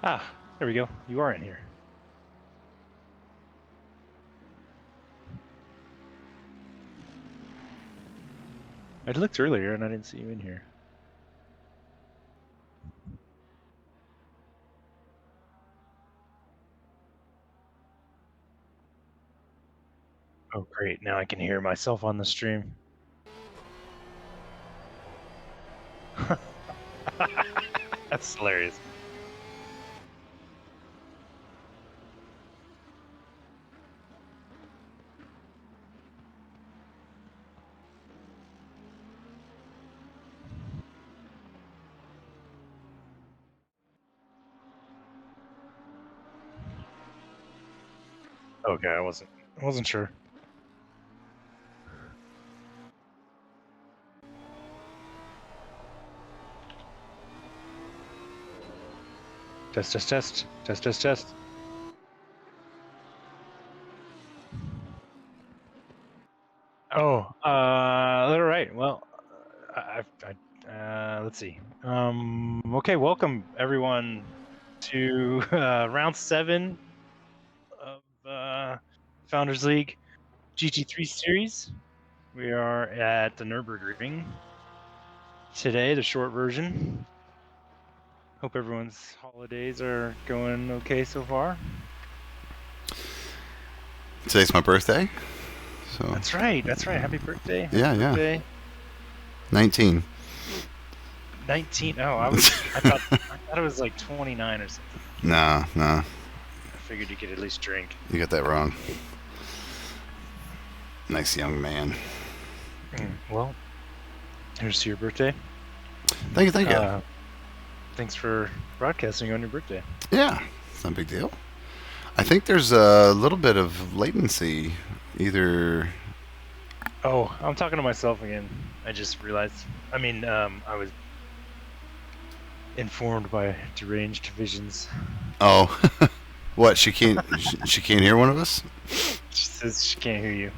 Ah, there we go. You are in here. I looked earlier and I didn't see you in here. Oh, great. Now I can hear myself on the stream. That's hilarious. Okay, I wasn't sure. Test, test, test, test, test, test. Oh, all right. Well, let's see. Okay, welcome everyone to round 7 of Founders League GT3 series. We are at the Nurburgring today, the short version. Hope everyone's holidays are going okay so far. Today's my birthday. So That's right. Happy birthday. Happy Yeah, birthday. 19. 19. Oh, I thought it was like 29 or something. Nah. I figured you could at least drink. You got that wrong. Nice young man. Well, here's to your birthday. Thank you. Thanks for broadcasting on your birthday. Yeah, it's not a big deal. I think there's a little bit of latency. Either. Oh, I'm talking to myself again. I just realized. I was informed by deranged visions. Oh, what? She can't. She can't hear one of us. She says she can't hear you.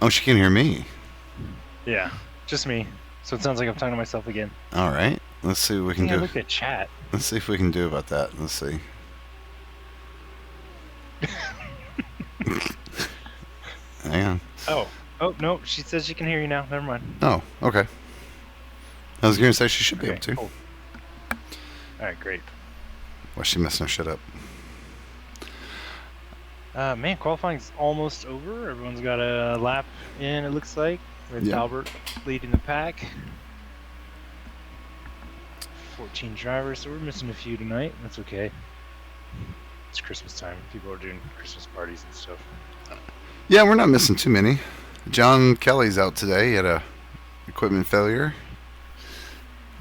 Oh, she can hear me. Yeah, just me. So it sounds like I'm talking to myself again. All right. Let's see what we can do. Look at chat. Let's see if we can do about that. Let's see. Hang on. Oh no, she says she can hear you now. Never mind. Oh, okay. I was going to say she should be able to. Cool. All right, great. Why's she messing her shit up? Man, qualifying's almost over. Everyone's got a lap in, it looks like, with Albert leading the pack. 14 drivers, so we're missing a few tonight. That's okay. It's Christmas time. People are doing Christmas parties and stuff. Yeah, we're not missing too many. John Kelly's out today. He had a equipment failure.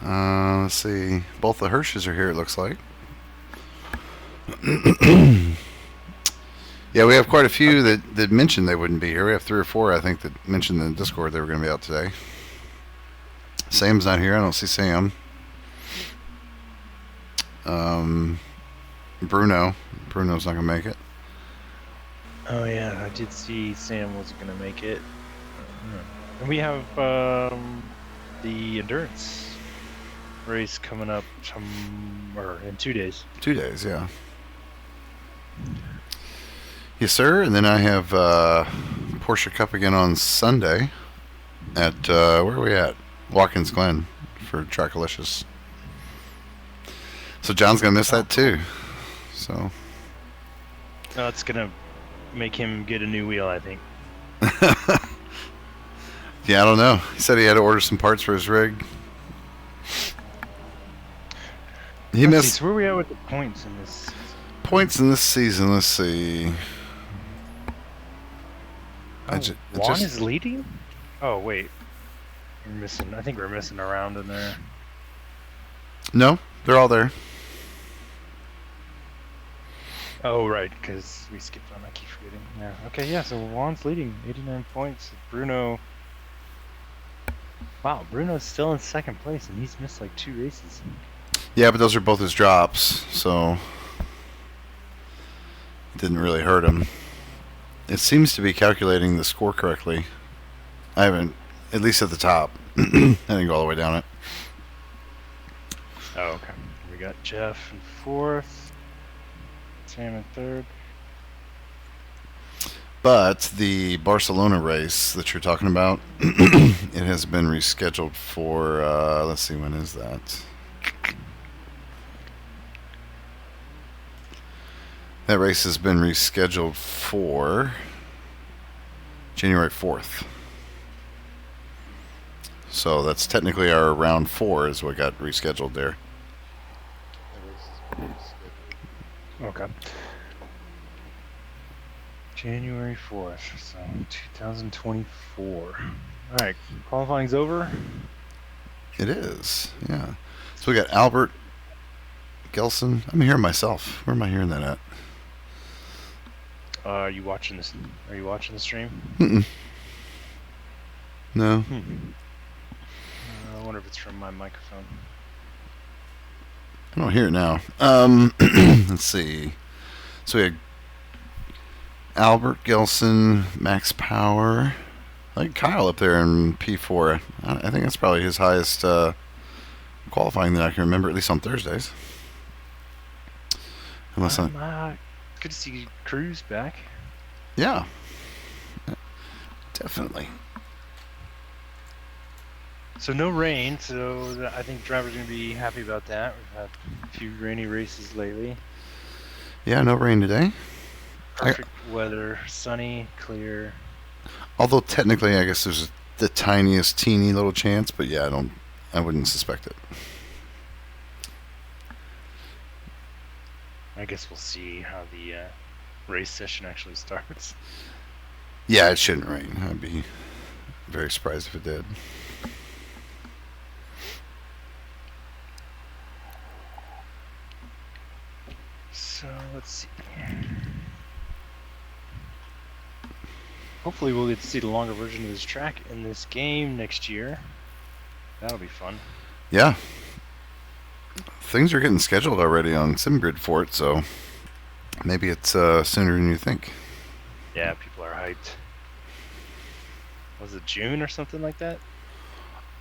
Let's see. Both the Hirsches are here, it looks like. Yeah, we have quite a few that mentioned they wouldn't be here. We have 3 or 4, I think, that mentioned in the Discord they were going to be out today. Sam's not here. I don't see Sam. Bruno's not going to make it. Oh, yeah, I did see Sam wasn't going to make it. And we have the endurance race coming up in 2 days. 2 days, yeah. Yes, sir. And then I have Porsche Cup again on Sunday at, where are we at? Watkins Glen for Trackalicious. So John's going to miss that too. So. Oh, it's going to make him get a new wheel, I think. Yeah, I don't know. He said he had to order some parts for his rig. Let's see, so where are we at with the points in this season? Points in this season, let's see. Juan is leading? Oh, wait. I think we're missing a round in there. No, they're all there. Oh, right, because we skipped on. I keep forgetting. Yeah. Okay, yeah, so Juan's leading, 89 points. Bruno... Wow, Bruno's still in second place, and he's missed like 2 races. Yeah, but those are both his drops, so... It didn't really hurt him. It seems to be calculating the score correctly. I haven't, at least at the top. I didn't go all the way down it. Oh, okay. We got Jeff in 4th. Sam in third. But the Barcelona race that you're talking about, it has been rescheduled for. Let's see, when is that? That race has been rescheduled for January 4th. So that's technically our round 4 is what got rescheduled there. Okay. January 4th, so 2024. All right, qualifying's over. It is, yeah. So we got Albert Gelson. I'm hearing myself. Where am I hearing that at? Are you watching this? Are you watching the stream? Mm-mm. No. I wonder if it's from my microphone. I don't hear it now. Let's see. So we had Albert Gelson, Max Power. I think Kyle up there in P4. I think that's probably his highest qualifying that I can remember, at least on Thursdays. Unless good to see Cruz back. Yeah. Definitely. So no rain, so I think drivers are going to be happy about that. We've had a few rainy races lately. Yeah, no rain today. Perfect weather, sunny, clear. Although technically, I guess there's the tiniest, teeny little chance, but yeah, I wouldn't suspect it. I guess we'll see how the race session actually starts. Yeah, it shouldn't rain. I'd be very surprised if it did. So let's see. Hopefully we'll get to see the longer version of this track in this game next year. That'll be fun. Yeah. Things are getting scheduled already on SimGrid for it, so maybe it's sooner than you think. Yeah, people are hyped. Was it June or something like that?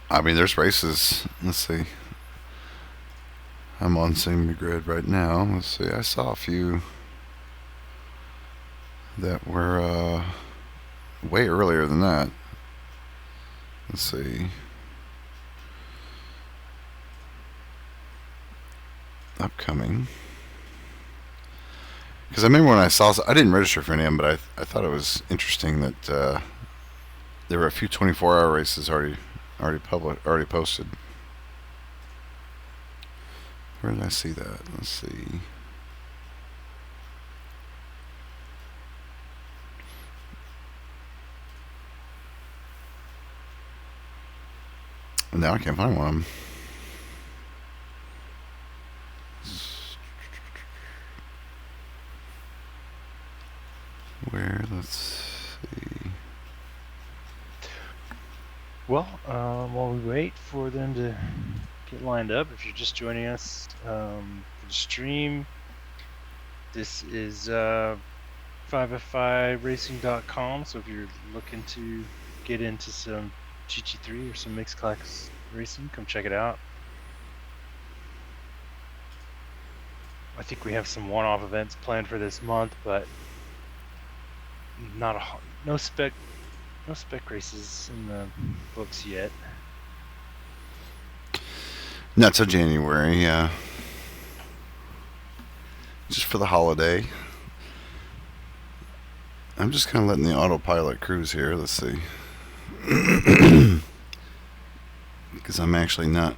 I mean, there's races. Let's see. I'm on SimGrid right now. Let's see. I saw a few that were way earlier than that. Let's see. Upcoming. Because I remember when I saw, I didn't register for any of them, but I thought it was interesting that there were a few 24-hour races already posted. Where did I see that? Let's see. Now I can't find one of them. Where? Let's see. Well, while we wait for them to get lined up, if you're just joining us for the stream, this is 5f5racing.com. So if you're looking to get into some GT3 or some mixed class racing, come check it out. I think we have some one-off events planned for this month, but no spec races in the books yet. Not till January, yeah. Just for the holiday. I'm just kind of letting the autopilot cruise here. Let's see. Because I'm actually not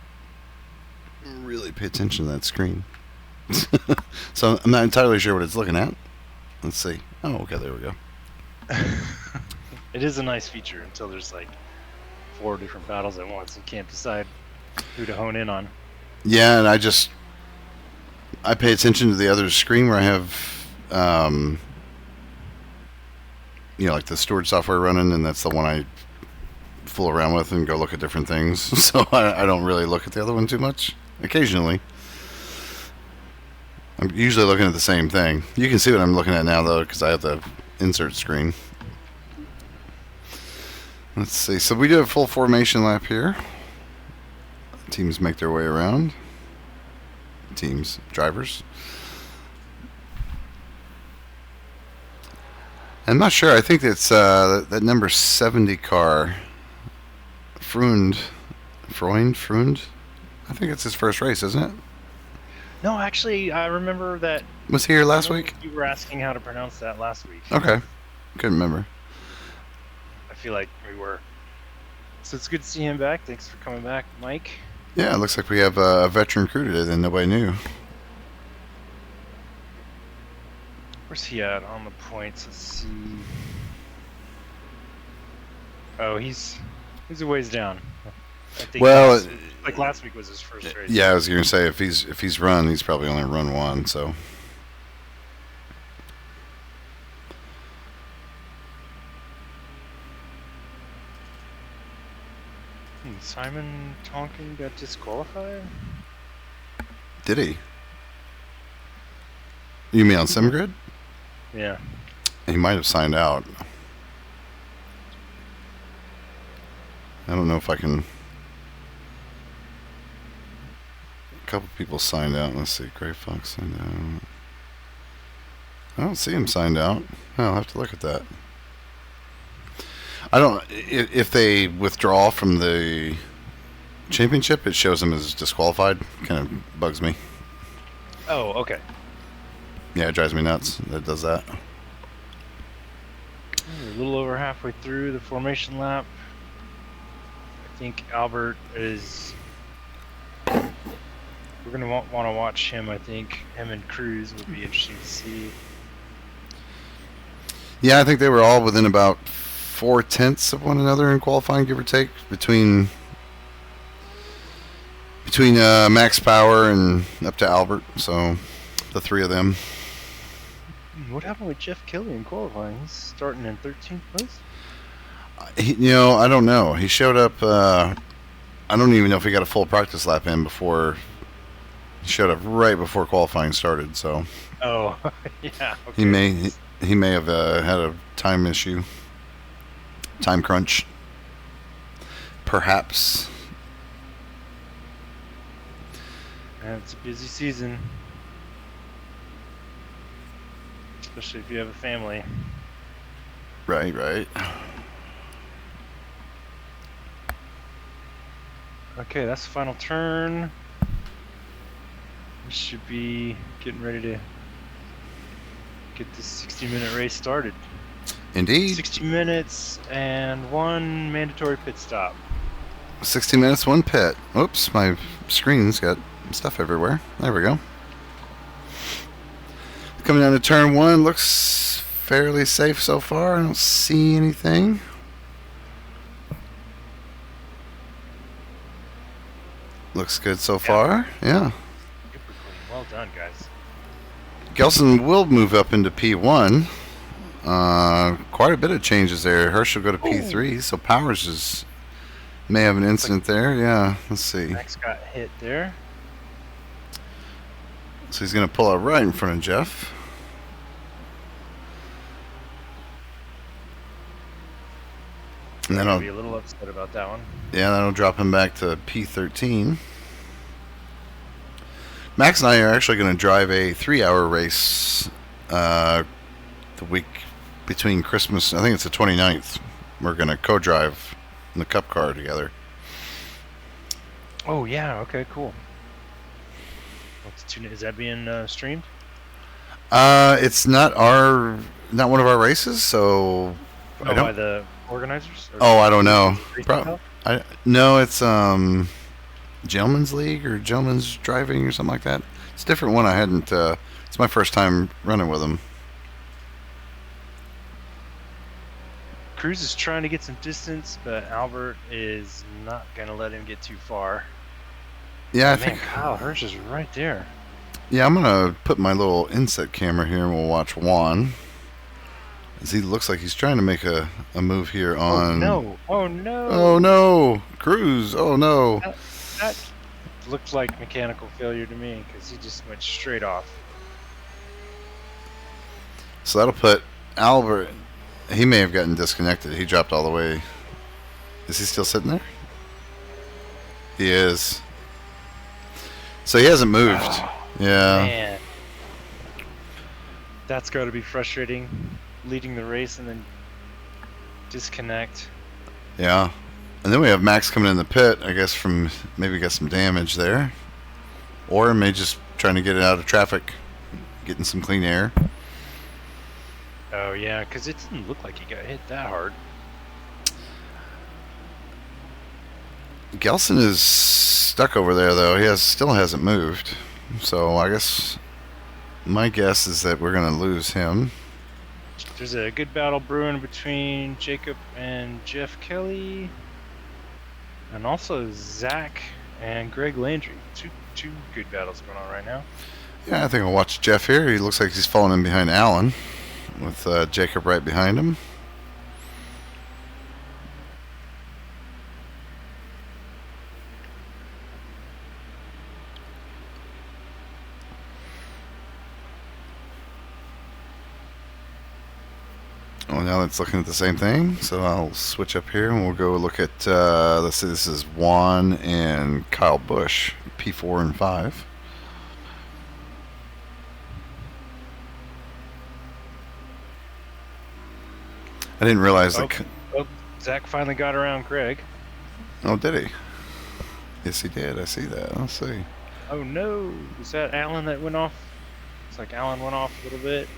really pay attention to that screen. So I'm not entirely sure what it's looking at. Let's see. Oh, okay, there we go. It is a nice feature until there's like 4 different battles at once and can't decide who to hone in on. Yeah, and I pay attention to the other screen where I have, like the storage software running, and that's the one I fool around with and go look at different things. So I don't really look at the other one too much. Occasionally. I'm usually looking at the same thing. You can see what I'm looking at now, though, because I have the insert screen. Let's see. So we do a full formation lap here. Teams make their way around. Drivers. I'm not sure. I think it's that number 70 car, Freund, Freund. I think it's his first race, isn't it? No, actually, I remember that. Was he here I last remember week? you were asking how to pronounce that last week. Okay, couldn't remember. I feel like we were. So it's good to see him back. Thanks for coming back, Mike. Yeah, it looks like we have a veteran crew today that nobody knew. Where's he at on the points? Let's see. Oh, he's a ways down. I think Well, like last week was his first race. yeah, I was gonna say if he's run, he's probably only run one. So Simon Tonkin got disqualified? did he? You mean on SimGrid? Yeah. He might have signed out. I don't know if I can. A couple people signed out. Let's see. Gray Fox signed out. I don't see him signed out. I'll have to look at that. I don't. If they withdraw from the championship, it shows them as disqualified. Kind of bugs me. Oh, okay. Yeah, it drives me nuts. That does that. We're a little over halfway through the formation lap. I think Albert is. We're gonna want to watch him. I think him and Cruz would be interesting to see. Yeah, I think they were all within about 4/10 of one another in qualifying, give or take, between Max Power and up to Albert. So the three of them. What happened with Jeff Kelly in qualifying? He's starting in 13th place. I don't know. He showed up. I don't even know if he got a full practice lap in before. He showed up right before qualifying started. So. Oh, yeah. Okay. He may have had a time issue, time crunch, perhaps. It's a busy season, especially if you have a family. Right. Okay, that's the final turn. We should be getting ready to get this 60-minute race started. Indeed. 60 minutes and one mandatory pit stop. 60 minutes, one pit. Oops, my screen's got stuff everywhere. There we go. Coming down to turn one, looks fairly safe so far. I don't see anything. Looks good so far. Yeah. Super clean. Well done, guys. Gelson will move up into P1. Quite a bit of changes there. Hirsch will go to P3, so Powers may have an incident there. Yeah, let's see. Max got hit there. So he's going to pull out right in front of Jeff. And then I'll I'll be a little upset about that one. Yeah, that'll drop him back to P13. Max and I are actually going to drive a 3-hour race the week between Christmas. I think it's the 29th. We're going to co-drive in the Cup car together. Oh, yeah. Okay, cool. Is that being streamed? It's not one of our races, so Oh, by the organizers? Oh, I don't know. Help? No, it's Gentleman's League or Gentleman's Driving or something like that. It's a different one. I hadn't. It's my first time running with them. Cruz is trying to get some distance, but Albert is not going to let him get too far. Yeah, I think Kyle Hirsch is right there. Yeah, I'm gonna put my little inset camera here and we'll watch Juan. As he looks like he's trying to make a move here on. Oh no! Oh no! Cruz! Oh no! That looked like mechanical failure to me because he just went straight off. So that'll put Albert. He may have gotten disconnected. He dropped all the way. Is he still sitting there? He is. So he hasn't moved. Oh, yeah. Man. That's got to be frustrating. leading the race and then disconnect. Yeah. And then we have Max coming in the pit, I guess, from maybe got some damage there. Or may just trying to get it out of traffic, getting some clean air. Oh, yeah, because it didn't look like he got hit that hard. Gelson is stuck over there, though. He still hasn't moved. So I guess my guess is that we're going to lose him. There's a good battle brewing between Jacob and Jeff Kelly. And also Zach and Greg Landry. Two good battles going on right now. Yeah, I think I'll watch Jeff here. He looks like he's falling in behind Alan, with Jacob right behind him. Oh, now it's looking at the same thing. So I'll switch up here and we'll go look at, let's see, this is Juan and Kyle Busch, P4 and 5. I didn't realize that. Oh, Zach finally got around Greg. Oh, did he? Yes, he did. I see that. Let's see. Oh no! Was that Alan that went off? It's like Alan went off a little bit.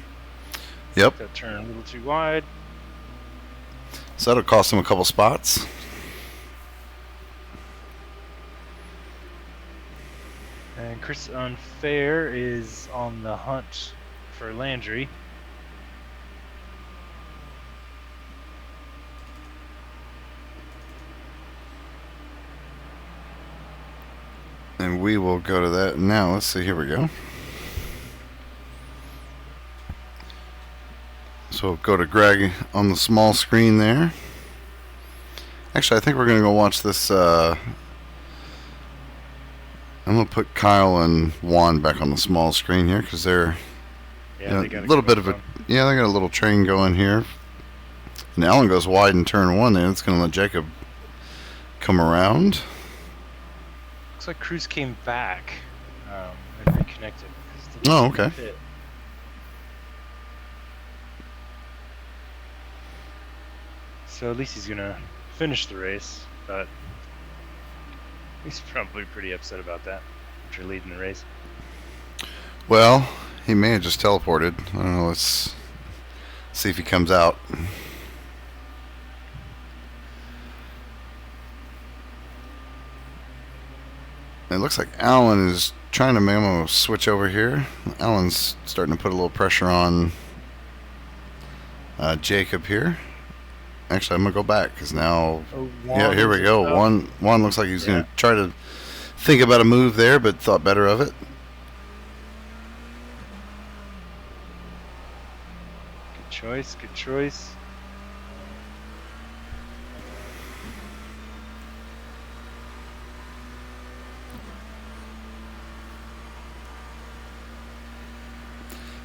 Yep. That turned a little too wide. So that'll cost him a couple spots. And Chris Unfair is on the hunt for Landry. And we will go to that now. Let's see. Here we go. So we'll go to Greg on the small screen there. Actually, I think we're going to go watch this. I'm going to put Kyle and Juan back on the small screen here because they're they got a little bit of a they got a little train going here. And Alan goes wide in turn one there. It's going to let Jacob come around. Looks like Cruz came back and reconnected. Oh, okay. So at least he's gonna finish the race, but he's probably pretty upset about that after leading the race. Well, he may have just teleported. I don't know. Let's see if he comes out. It looks like Alan is trying to memo switch over here. Alan's starting to put a little pressure on Jacob here. Actually, I'm going to go back because now... Oh, yeah, here we go. Juan looks like he's going to try to think about a move there, but thought better of it. Good choice, good choice.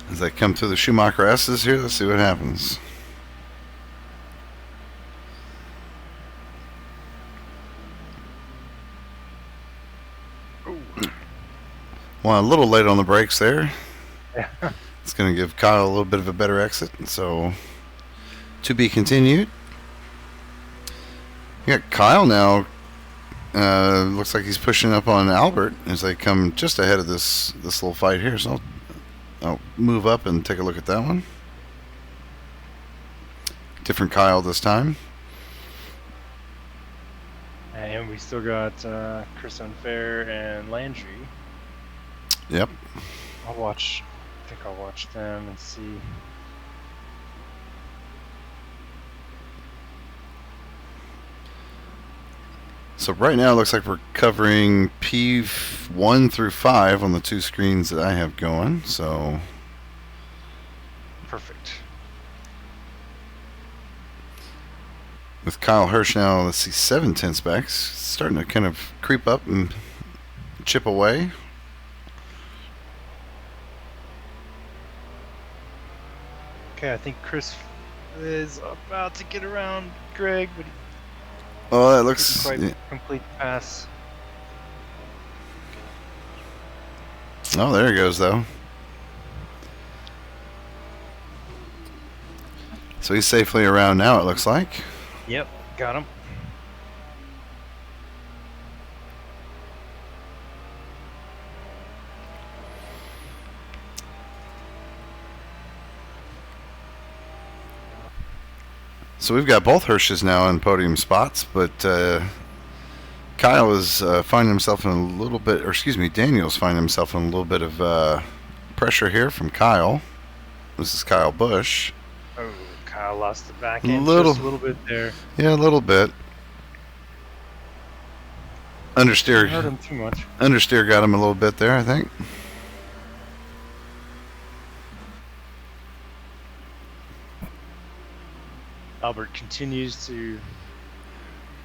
As they come through the Schumacher S's here, let's see what happens. Well, a little late on the brakes there. Yeah. It's going to give Kyle a little bit of a better exit. So, to be continued. You got Kyle now. Looks like he's pushing up on Albert as they come just ahead of this little fight here. So I'll move up and take a look at that one. Different Kyle this time. And we still got Chris Unfair and Landry. Yep. I think I'll watch them and see. So right now it looks like we're covering P1 through 5 on the two screens that I have going. So Perfect. with Kyle Hirsch now, let's see, 7 tenths back. Starting to kind of creep up and chip away. Okay, I think Chris is about to get around Greg, but he Oh, that looks... didn't quite complete the pass. Oh, there he goes, though. So he's safely around now, it looks like. Yep, got him. So we've got both Hirsches now in podium spots, but Kyle is finding himself in a little bit, or excuse me, Daniel's finding himself in a little bit of pressure here from Kyle. This is Kyle Busch. Oh, Kyle lost the back end Little- just a little bit there. Yeah, a little bit. Didn't hurt Understeer, him too much. understeer got him a little bit there, I think. Albert continues to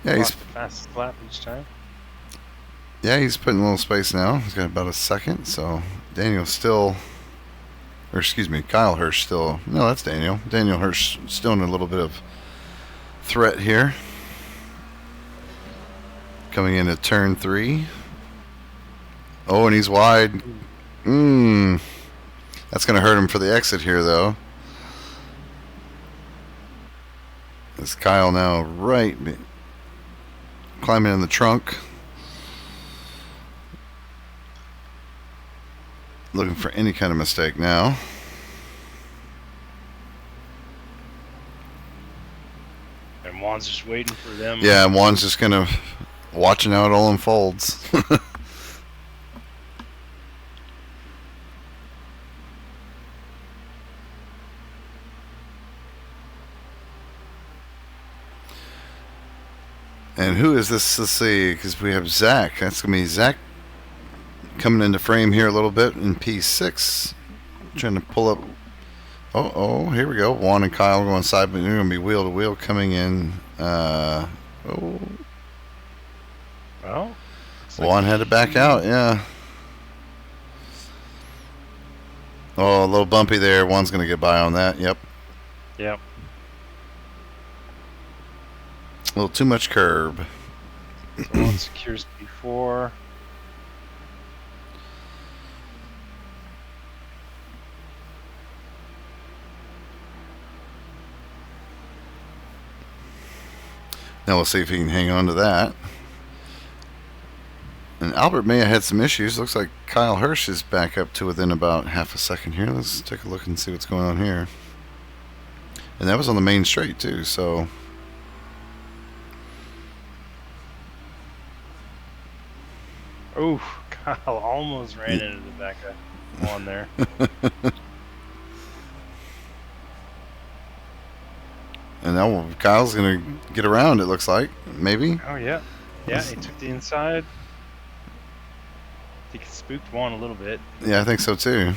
Yeah, clock the fastest lap each time. he's putting a little space now. He's got about a second, so Daniel's still, or excuse me, Kyle Hirsch still. No, that's Daniel. Daniel Hirsch still in a little bit of threat here. Coming into turn 3. Oh, and he's wide. That's going to hurt him for the exit here, though. This Kyle now right, climbing in the trunk. Looking for any kind of mistake now. And Juan's just waiting for them. Yeah, and Juan's just kind of watching how it all unfolds. And who is this? Let's see, because we have Zach. That's going to be Zach coming into frame here a little bit in P6. Trying to pull up. Oh, here we go. Juan and Kyle going side, but they're going to be wheel to wheel coming in. Well, Juan had to back out, yeah. Oh, a little bumpy there. Juan's going to get by on that. Yep. Yep. A little too much curb. So Juan secures P4. Now we'll see if he can hang on to that. And Albert may have had some issues. Looks like Kyle Hirsch is back up to within about half a second here. Let's take a look and see what's going on here. And that was on the main straight too, so. Oh, Kyle almost ran into the back of Juan there. And now Kyle's going to get around, it looks like. Maybe. Oh, yeah. Yeah, he took the inside. I think he spooked Juan a little bit. Yeah, I think so too.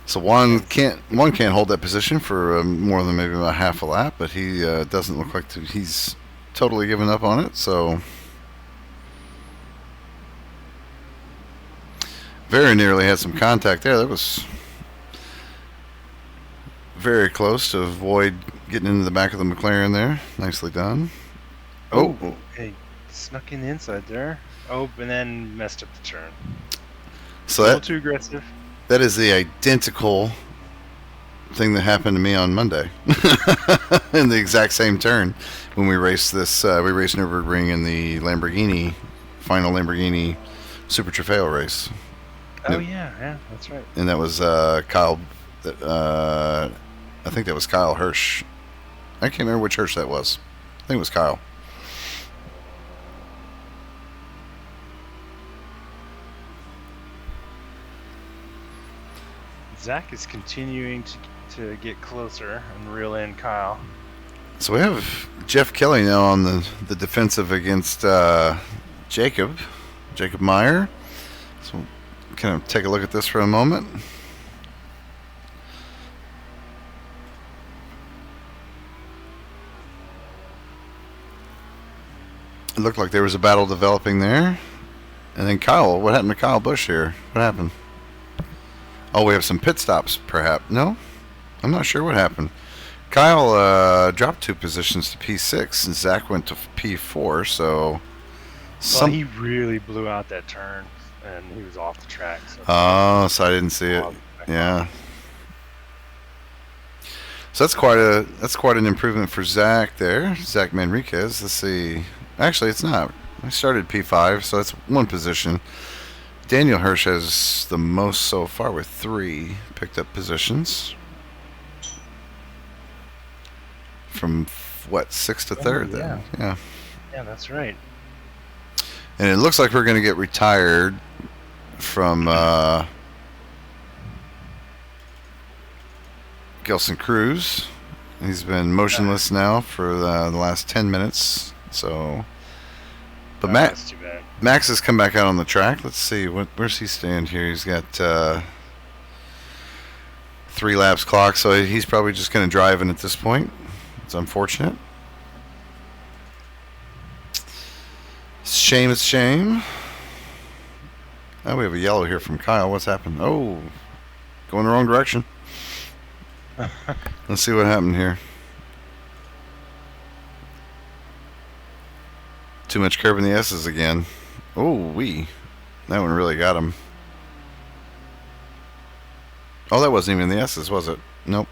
So Juan can't hold that position for more than maybe about half a lap, but he doesn't look like he's totally given up on it. So very nearly had some contact there. That was very close to avoid getting into the back of the McLaren there. Nicely done. Oh, Hey, snuck in the inside there. Oh, and then messed up the turn. so A little that too aggressive. that is the identical thing that happened to me on Monday in the exact same turn when we raced this. We raced Nurburgring in the final Lamborghini Super Trofeo race. Oh, yeah, that's right. And that was Kyle. I think that was Kyle Hirsch. I can't remember which Hirsch that was. I think it was Kyle. Zach is continuing to get closer and reel in Kyle. So we have Jeff Kelly now on the defensive against Jacob Meyer. So we'll kind of take a look at this for a moment. It looked like there was a battle developing there. And then Kyle, what happened to Kyle Busch here? What happened? Oh, we have some pit stops, perhaps. No? I'm not sure what happened. Kyle dropped 2 positions to P6, and Zach went to P4, so... Well, he really blew out that turn. and he was off the track, so it's like Oh, so I didn't see it. logged back Yeah. on. So that's quite an improvement for Zach there, Zach Manriquez. Let's see. Actually, it's not. I started P5, so it's one position. Daniel Hirsch has the most so far with 3 picked up positions. From what, 6th to 3rd then? Yeah. Yeah, that's right. And it looks like we're going to get retired from Gelson Cruz. He's been motionless now for the last 10 minutes. So, but That's too bad. Max has come back out on the track. Let's see, where's he stand here? He's got 3 laps clock, so he's probably just going to drive in at this point. It's unfortunate. It's a shame. Oh, we have a yellow here from Kyle. What's happened? Oh, going the wrong direction. Let's see what happened here. Too much curb in the S's again. Oh, that one really got him. Oh, that wasn't even the S's, was it? Nope.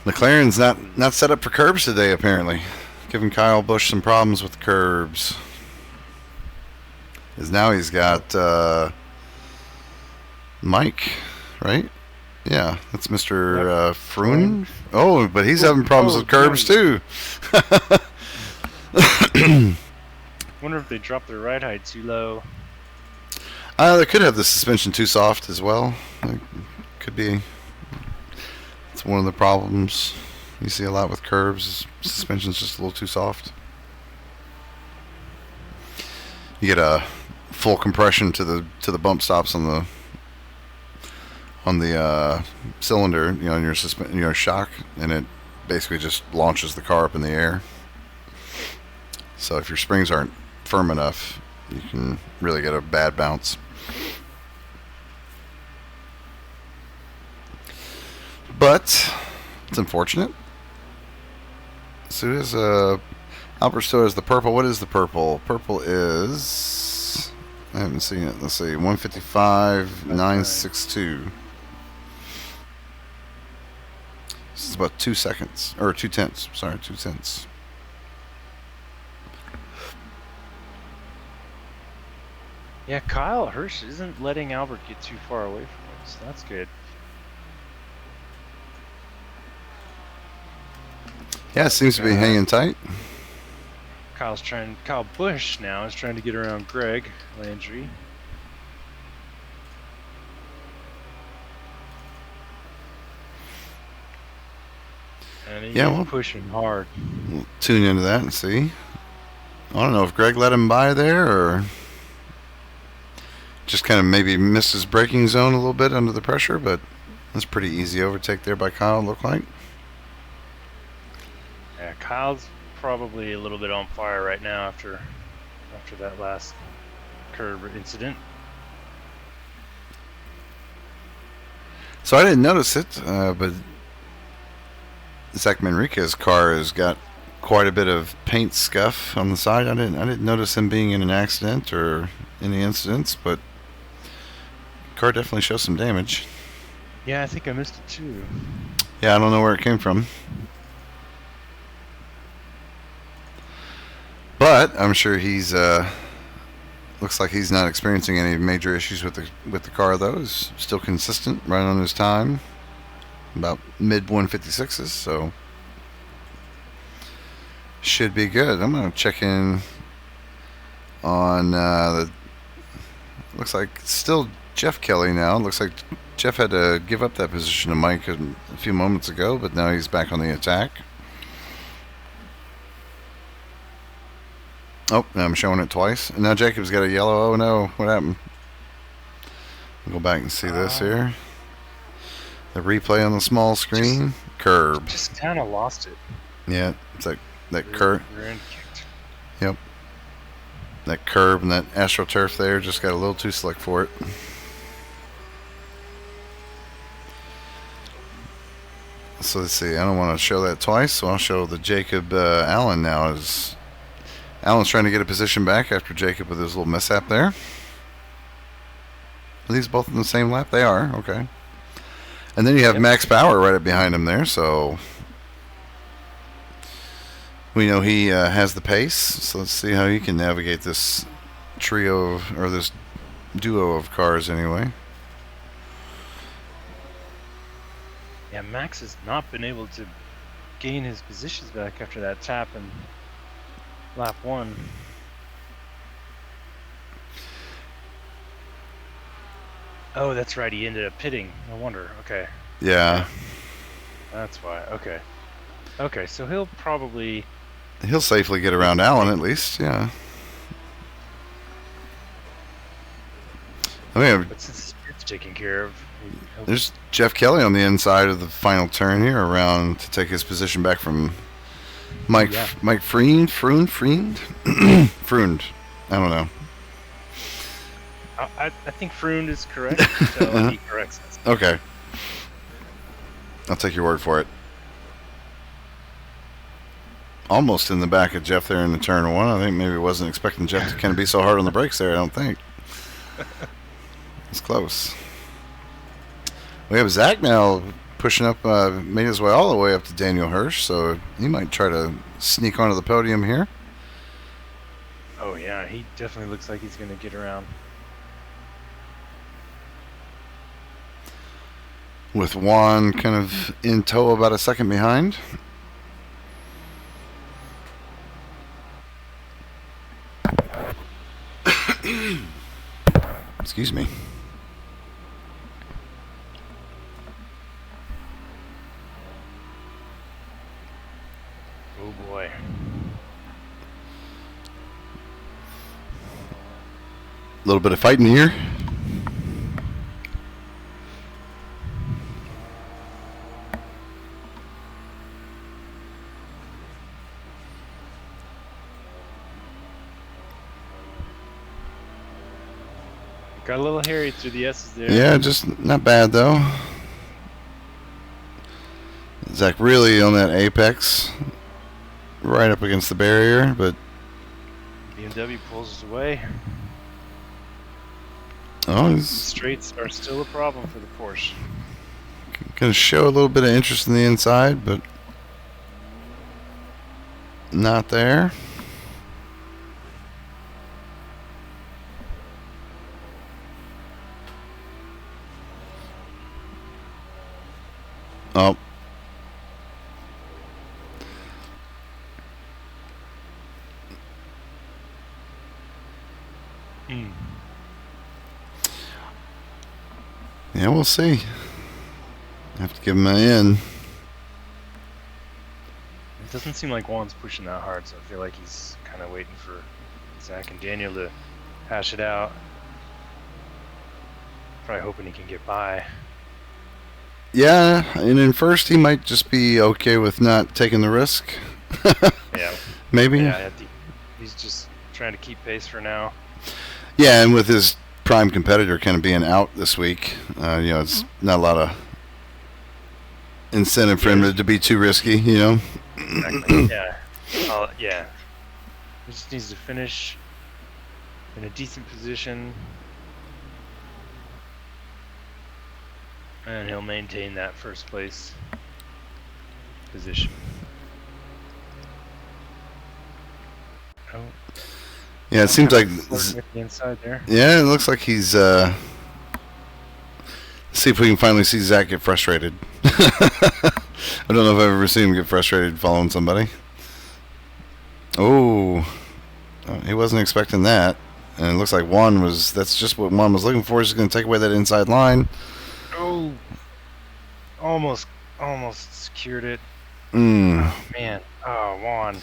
McLaren's not set up for curbs today, apparently. Giving Kyle Busch some problems with the curbs. Because now he's got Mike, right? Yeah, that's Mr. Froon. Oh, but he's having problems with curbs too. Wonder if they dropped their ride height too low. They could have the suspension too soft as well. It could be. It's one of the problems you see a lot with curbs. Suspension's just a little too soft. You get a full compression to the bump stops on the cylinder, in your shock, and it basically just launches the car up in the air. So if your springs aren't firm enough, you can really get a bad bounce. But it's unfortunate. So there's Albert still has the purple. What is the purple? Purple is, I haven't seen it. Let's see, 155.962. This is about 2 seconds, or 2 tenths. Sorry, 2 tenths. Yeah, Kyle Hirsch isn't letting Albert get too far away from him, so that's good. Yeah, it seems to be hanging tight. Kyle Busch now is trying to get around Greg Landry. And he's pushing hard. We'll tune into that and see. I don't know if Greg let him by there or just kind of maybe missed his braking zone a little bit under the pressure, but that's pretty easy overtake there by Kyle, it looked like. Yeah, Kyle's probably a little bit on fire right now after that last curb incident. So I didn't notice it, but Zach Manriquez's car has got quite a bit of paint scuff on the side. I didn't notice him being in an accident or any incidents, but the car definitely shows some damage. Yeah, I think I missed it too. Yeah, I don't know where it came from. But I'm sure he's looks like he's not experiencing any major issues with the car though. He's still consistent, right on his time, about mid 156s, so should be good. I'm gonna check in on looks like it's still Jeff Kelly now. Looks like Jeff had to give up that position to Mike a few moments ago, but now he's back on the attack. Oh, now I'm showing it twice. And now Jacob's got a yellow. Oh no, what happened? I'll go back and see this here. The replay on the small screen. Curb. Just kind of lost it. Yeah, it's like that curb. Kicked. Yep. That curb and that AstroTurf there just got a little too slick for it. So let's see. I don't want to show that twice, so I'll show the Jacob Allen now. Is Alan's trying to get a position back after Jacob with his little mishap there. Are these both in the same lap? They are. Okay. And then you have Max Bauer right up behind him there, so we know he has the pace. So let's see how he can navigate this trio or this duo of cars anyway. Yeah, Max has not been able to gain his positions back after that tap in lap 1. Oh, that's right. He ended up pitting. No wonder. Okay. Yeah. That's why. Okay. Okay, so he'll probably... He'll safely get around Alan at least, yeah. I mean, but since it's taken care of... There's Jeff Kelly on the inside of the final turn here around to take his position back from Mike Freund? Freund. I don't know. I think Freund is correct, so he corrects us. Okay. I'll take your word for it. Almost in the back of Jeff there in the turn 1. I think maybe wasn't expecting Jeff to kind of be so hard on the brakes there, I don't think. It's close. We have Zach now pushing up, made his way all the way up to Daniel Hirsch, so he might try to sneak onto the podium here. Oh, yeah, he definitely looks like he's going to get around. With Juan kind of in tow about a second behind. Excuse me. Oh boy. A little bit of fighting here. Got a little hairy through the S's there. Yeah, just not bad though. Zach really on that apex, right up against the barrier, but BMW pulls us away. Oh, the straights are still a problem for the Porsche. Going to show a little bit of interest in the inside, but not there. Oh. Yeah, we'll see. Have to give him an in. It doesn't seem like Juan's pushing that hard, so I feel like he's kind of waiting for Zach and Daniel to hash it out. Probably hoping he can get by. Yeah, and in first he might just be okay with not taking the risk. Yeah. Maybe. Yeah, he's just trying to keep pace for now. Yeah, and with his prime competitor kind of being out this week, it's not a lot of incentive for him to be too risky, Exactly. Yeah. He just needs to finish in a decent position, and he'll maintain that first place position. Oh. Yeah, it seems like the inside there. Yeah, it looks like he's let's see if we can finally see Zach get frustrated. I don't know if I've ever seen him get frustrated following somebody. Oh, he wasn't expecting that. And it looks like that's just what Juan was looking for. He's going to take away that inside line. Oh, almost secured it. Oh, man. Oh, Juan.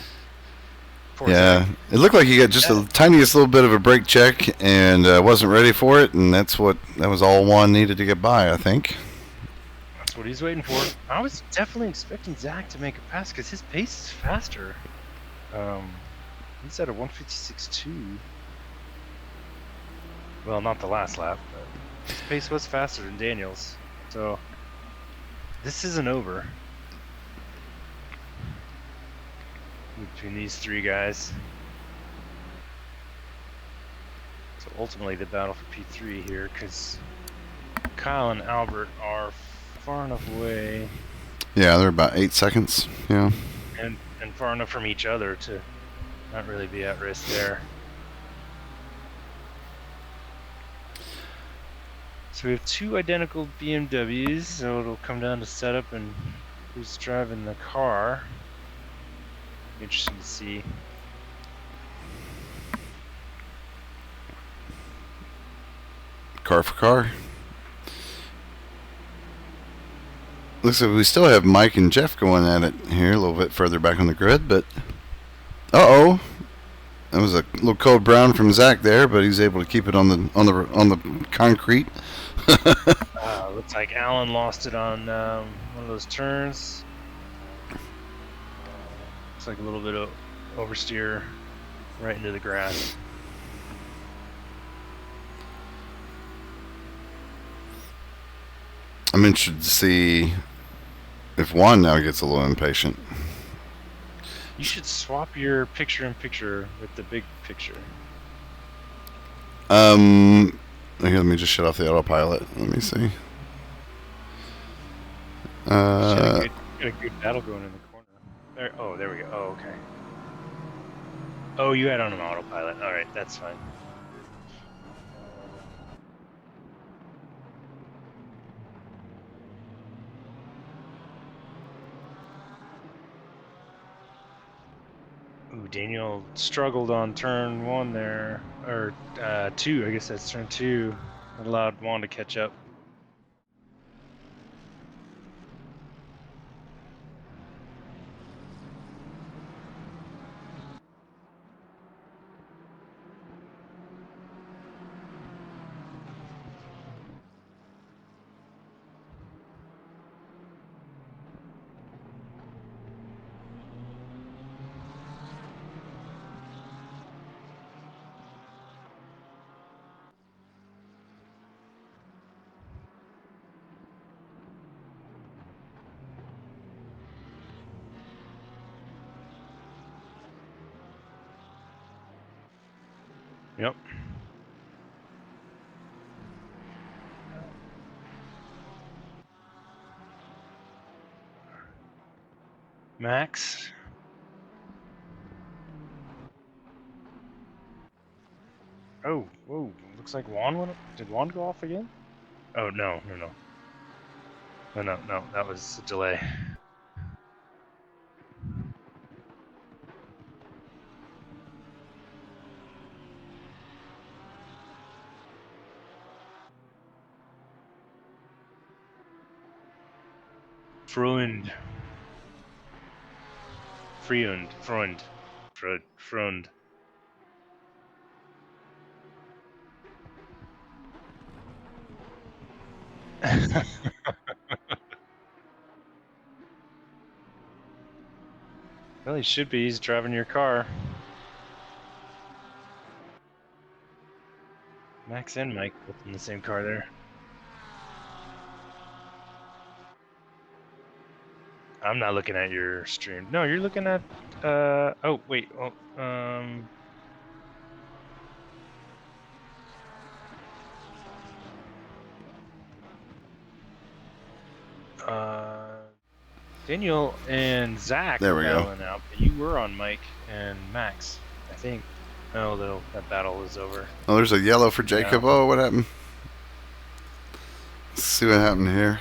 Poor yeah, Zach. It looked like he got just the tiniest little bit of a brake check and wasn't ready for it, and that was all Juan needed to get by, I think. That's what he's waiting for. I was definitely expecting Zach to make a pass because his pace is faster. He's at a 156.2. Well, not the last lap, but his pace was faster than Daniel's. So this isn't over between these three guys. ultimately the battle for P3 here, because Kyle and Albert are far enough away Yeah, they're about 8 seconds. Yeah. and far enough from each other to not really be at risk there. So we have two identical BMWs, so it'll come down to setup and who's driving the car. Interesting to see. Car for car. Looks like we still have Mike and Jeff going at it here a little bit further back on the grid, but uh-oh. That was a little code brown from Zach there, but he's able to keep it on the concrete. Looks like Alan lost it on one of those turns. Looks like a little bit of oversteer right into the grass. I'm interested to see if Juan now gets a little impatient. You should swap your picture-in-picture with the big picture. Okay, let me just shut off the autopilot. Let me see. Got a good battle going in the corner. There we go. Oh, okay. Oh, you had on an autopilot. All right, that's fine. Ooh, Daniel struggled on turn 1 there, or 2. I guess that's turn 2. That allowed Juan to catch up. Yep. Max. Oh, whoa. Looks like Juan went. Did Juan go off again? Oh, no. No. That was a delay. Freund. Well, he should be. He's driving your car. Max and Mike both in the same car there. I'm not looking at your stream. No, you're looking at. Oh, wait. Daniel and Zach There are we go. battling out, but you were on Mike and Max, I think. Oh, that battle is over. Oh, there's a yellow for Jacob. Yeah. Oh, what happened? Let's see what happened here.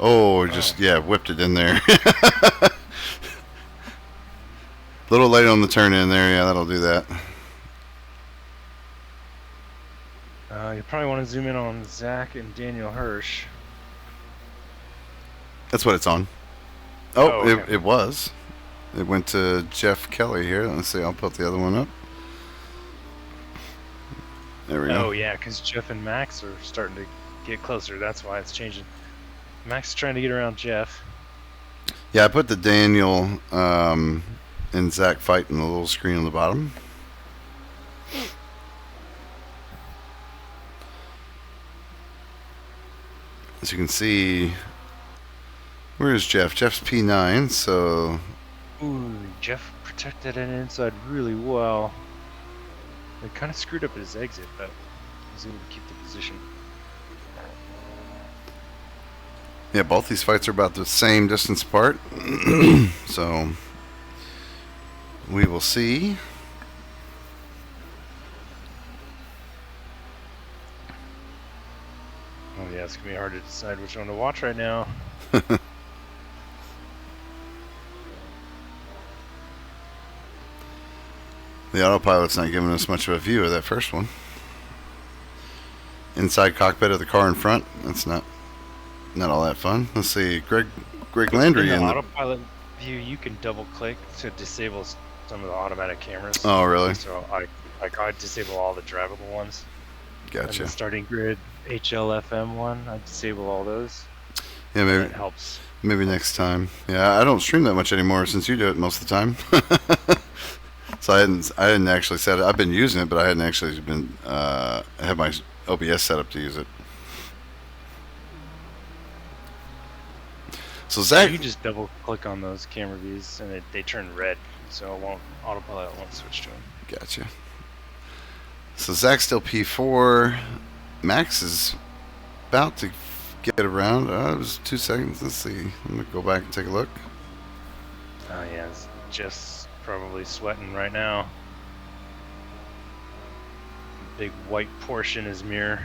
Oh, just, yeah, whipped it in there. Little late on the turn in there. Yeah, that'll do that. You probably want to zoom in on Zach and Daniel Hirsch. That's what it's on. Oh, okay. it was. It went to Jeff Kelly here. Let's see. I'll put the other one up. There we go. Oh, yeah, because Jeff and Max are starting to get closer. That's why it's changing. Max is trying to get around Jeff. Yeah, I put the Daniel and Zach fight in the little screen on the bottom. As you can see, where's Jeff? Jeff's P9, so... Ooh, Jeff protected an inside really well. It kind of screwed up his exit, but he was able to keep the position. Yeah, both these fights are about the same distance apart. So we will see. Oh yeah, it's gonna be hard to decide which one to watch right now. The autopilot's not giving us much of a view of that first one. Inside cockpit of the car in front. That's not all that fun. Let's see, Greg Landry in the in the. autopilot view, you can double click to disable some of the automatic cameras. Oh, really? So I disable all the drivable ones. Gotcha. And the starting grid HLFM one, I disable all those. Yeah, maybe it helps. Maybe next time. Yeah, I don't stream that much anymore since you do it most of the time. So I didn't actually set it. I've been using it, but I hadn't actually been had my OBS set up to use it. So Zach, you just double click on those camera views and they turn red, so autopilot won't switch to them. Gotcha. So Zach's still P4. Max is about to get around. It was 2 seconds. Let's see. I'm gonna go back and take a look. Oh yeah, it's just probably sweating right now. Big white Porsche in his mirror.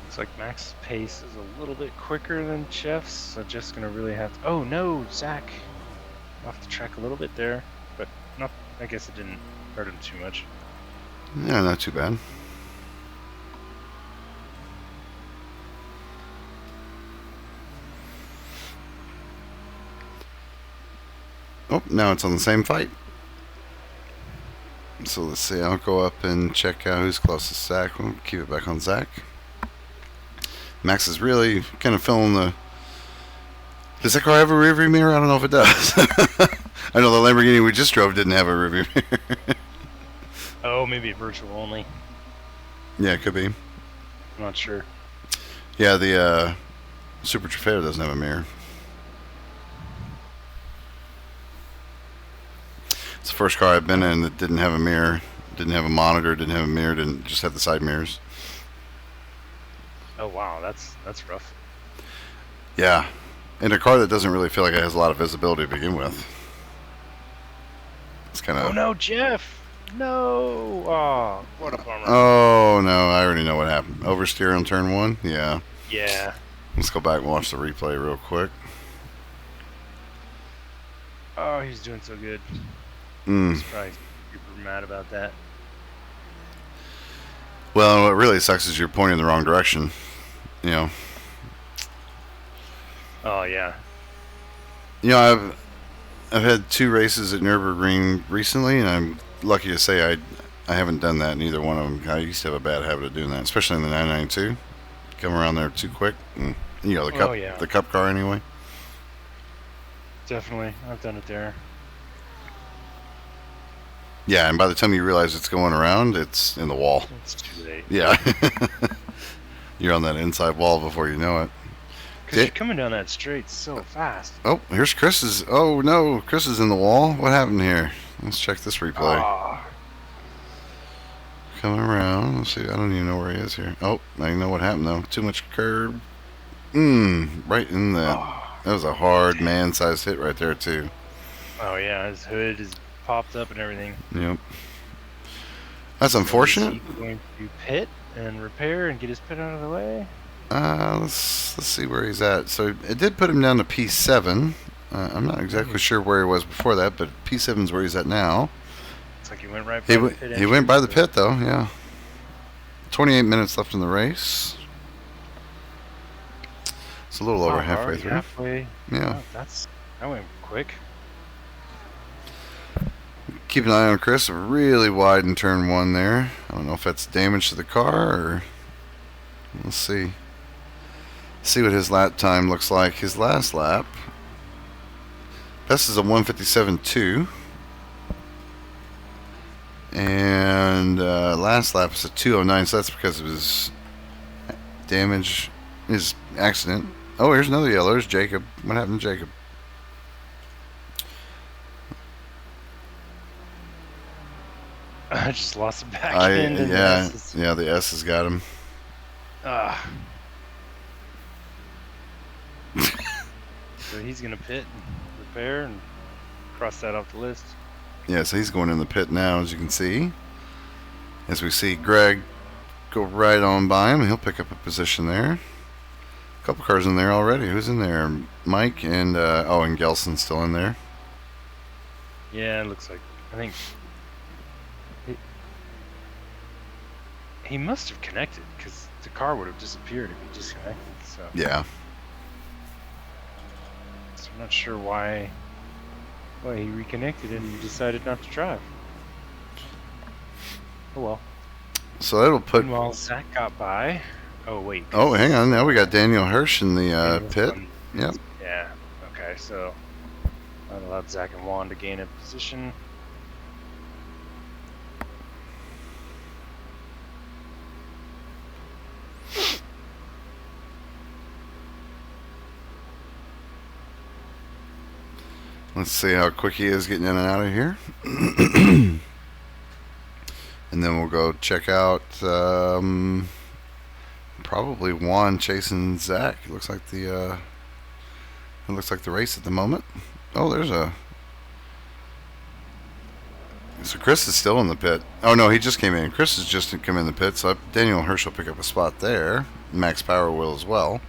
Looks like Max's pace is a little bit quicker than Jeff's, so Jeff's gonna really have to. Oh no, Zach! Off the track a little bit there, but not. I guess it didn't hurt him too much. Yeah, not too bad. Oh, now it's on the same fight. So let's see. I'll go up and check out who's closest. Zach. We'll keep it back on Zach. Max is really kind of filling the. Does that car have a rearview mirror? I don't know if it does. I know the Lamborghini we just drove didn't have a rearview mirror. Oh, maybe virtual only. Yeah, it could be. I'm not sure. Yeah, the Super Trofeo doesn't have a mirror. It's the first car I've been in that didn't have a mirror, didn't have a monitor, didn't have a mirror, didn't just have the side mirrors. Oh wow, that's rough. Yeah, in a car that doesn't really feel like it has a lot of visibility to begin with. It's kind of. Oh no, Jeff! No! Oh, what a bummer. Oh no, I already know what happened. Oversteer on turn 1. Yeah. Yeah. Let's go back and watch the replay real quick. Oh, he's doing so good. He's probably super mad about that. Well, what really sucks is you're pointing in the wrong direction. You know. Oh yeah. You know, I've had 2 races at Nurburgring recently, and I'm lucky to say I haven't done that in either one of them. I used to have a bad habit of doing that, especially in the 992. Come around there too quick, and you know the cup car anyway. Definitely, I've done it there. Yeah, and by the time you realize it's going around, it's in the wall. It's too late. Yeah. You're on that inside wall before you know it. Because you're coming down that straight so fast. Oh, here's Chris's. Oh, no. Chris is in the wall. What happened here? Let's check this replay. Oh. Coming around. Let's see. I don't even know where he is here. Oh, I know what happened, though. Too much curb. Right in that. Oh. That was a hard man-sized hit right there, too. Oh, yeah. His hood is popped up and everything. Yep. That's unfortunate. Is he going to pit and repair and get his pit out of the way? Let's see where he's at. So it did put him down to P7. I'm not exactly sure where he was before that, but P7's where he's at now. Looks like he went right by the pit. He went by the pit, though, yeah. 28 minutes left in the race. It's a little over halfway through. Halfway. Yeah. Oh, that went quick. Keep an eye on Chris. Really wide in turn 1 there. I don't know if that's damage to the car or... Let's see. See what his lap time looks like. His last lap. Best is a 157.2. And last lap is a 209, so that's because of his damage, his accident. Oh, here's another yellow. There's Jacob. What happened to Jacob? I just lost the back end. And Yeah, the S has got him. So he's gonna pit and repair and cross that off the list. Yeah, so he's going in the pit now, as you can see. As we see Greg go right on by him, he'll pick up a position there. A couple cars in there already. Who's in there? Mike and and Gelson's still in there. Yeah, it looks like. I think he must have connected because the car would have disappeared if he disconnected. So Yeah. So I'm not sure why he reconnected and decided not to drive. Oh well. So that'll put. Meanwhile, Zach got by. Oh wait. Oh, hang on. Now we got Daniel Hirsch in the pit. Yep. Yeah. Okay. So that allowed Zach and Juan to gain a position. Let's see how quick he is getting in and out of here. And then we'll go check out probably Juan chasing Zach. It looks like the race at the moment. Oh, there's a. So Chris is still in the pit. Oh no, he just came in. Chris has just come in the pit, so Daniel Hirsch will pick up a spot there. Max Power will as well.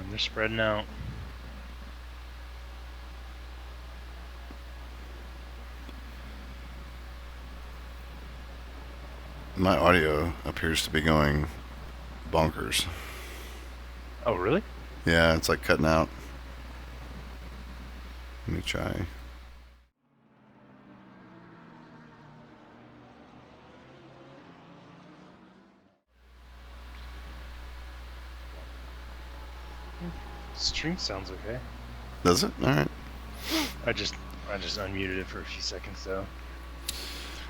They're spreading out. My audio appears to be going bonkers. Oh, really? Yeah, it's like cutting out. Let me try. Stream sounds okay. Does it? All right. I just unmuted it for a few seconds though.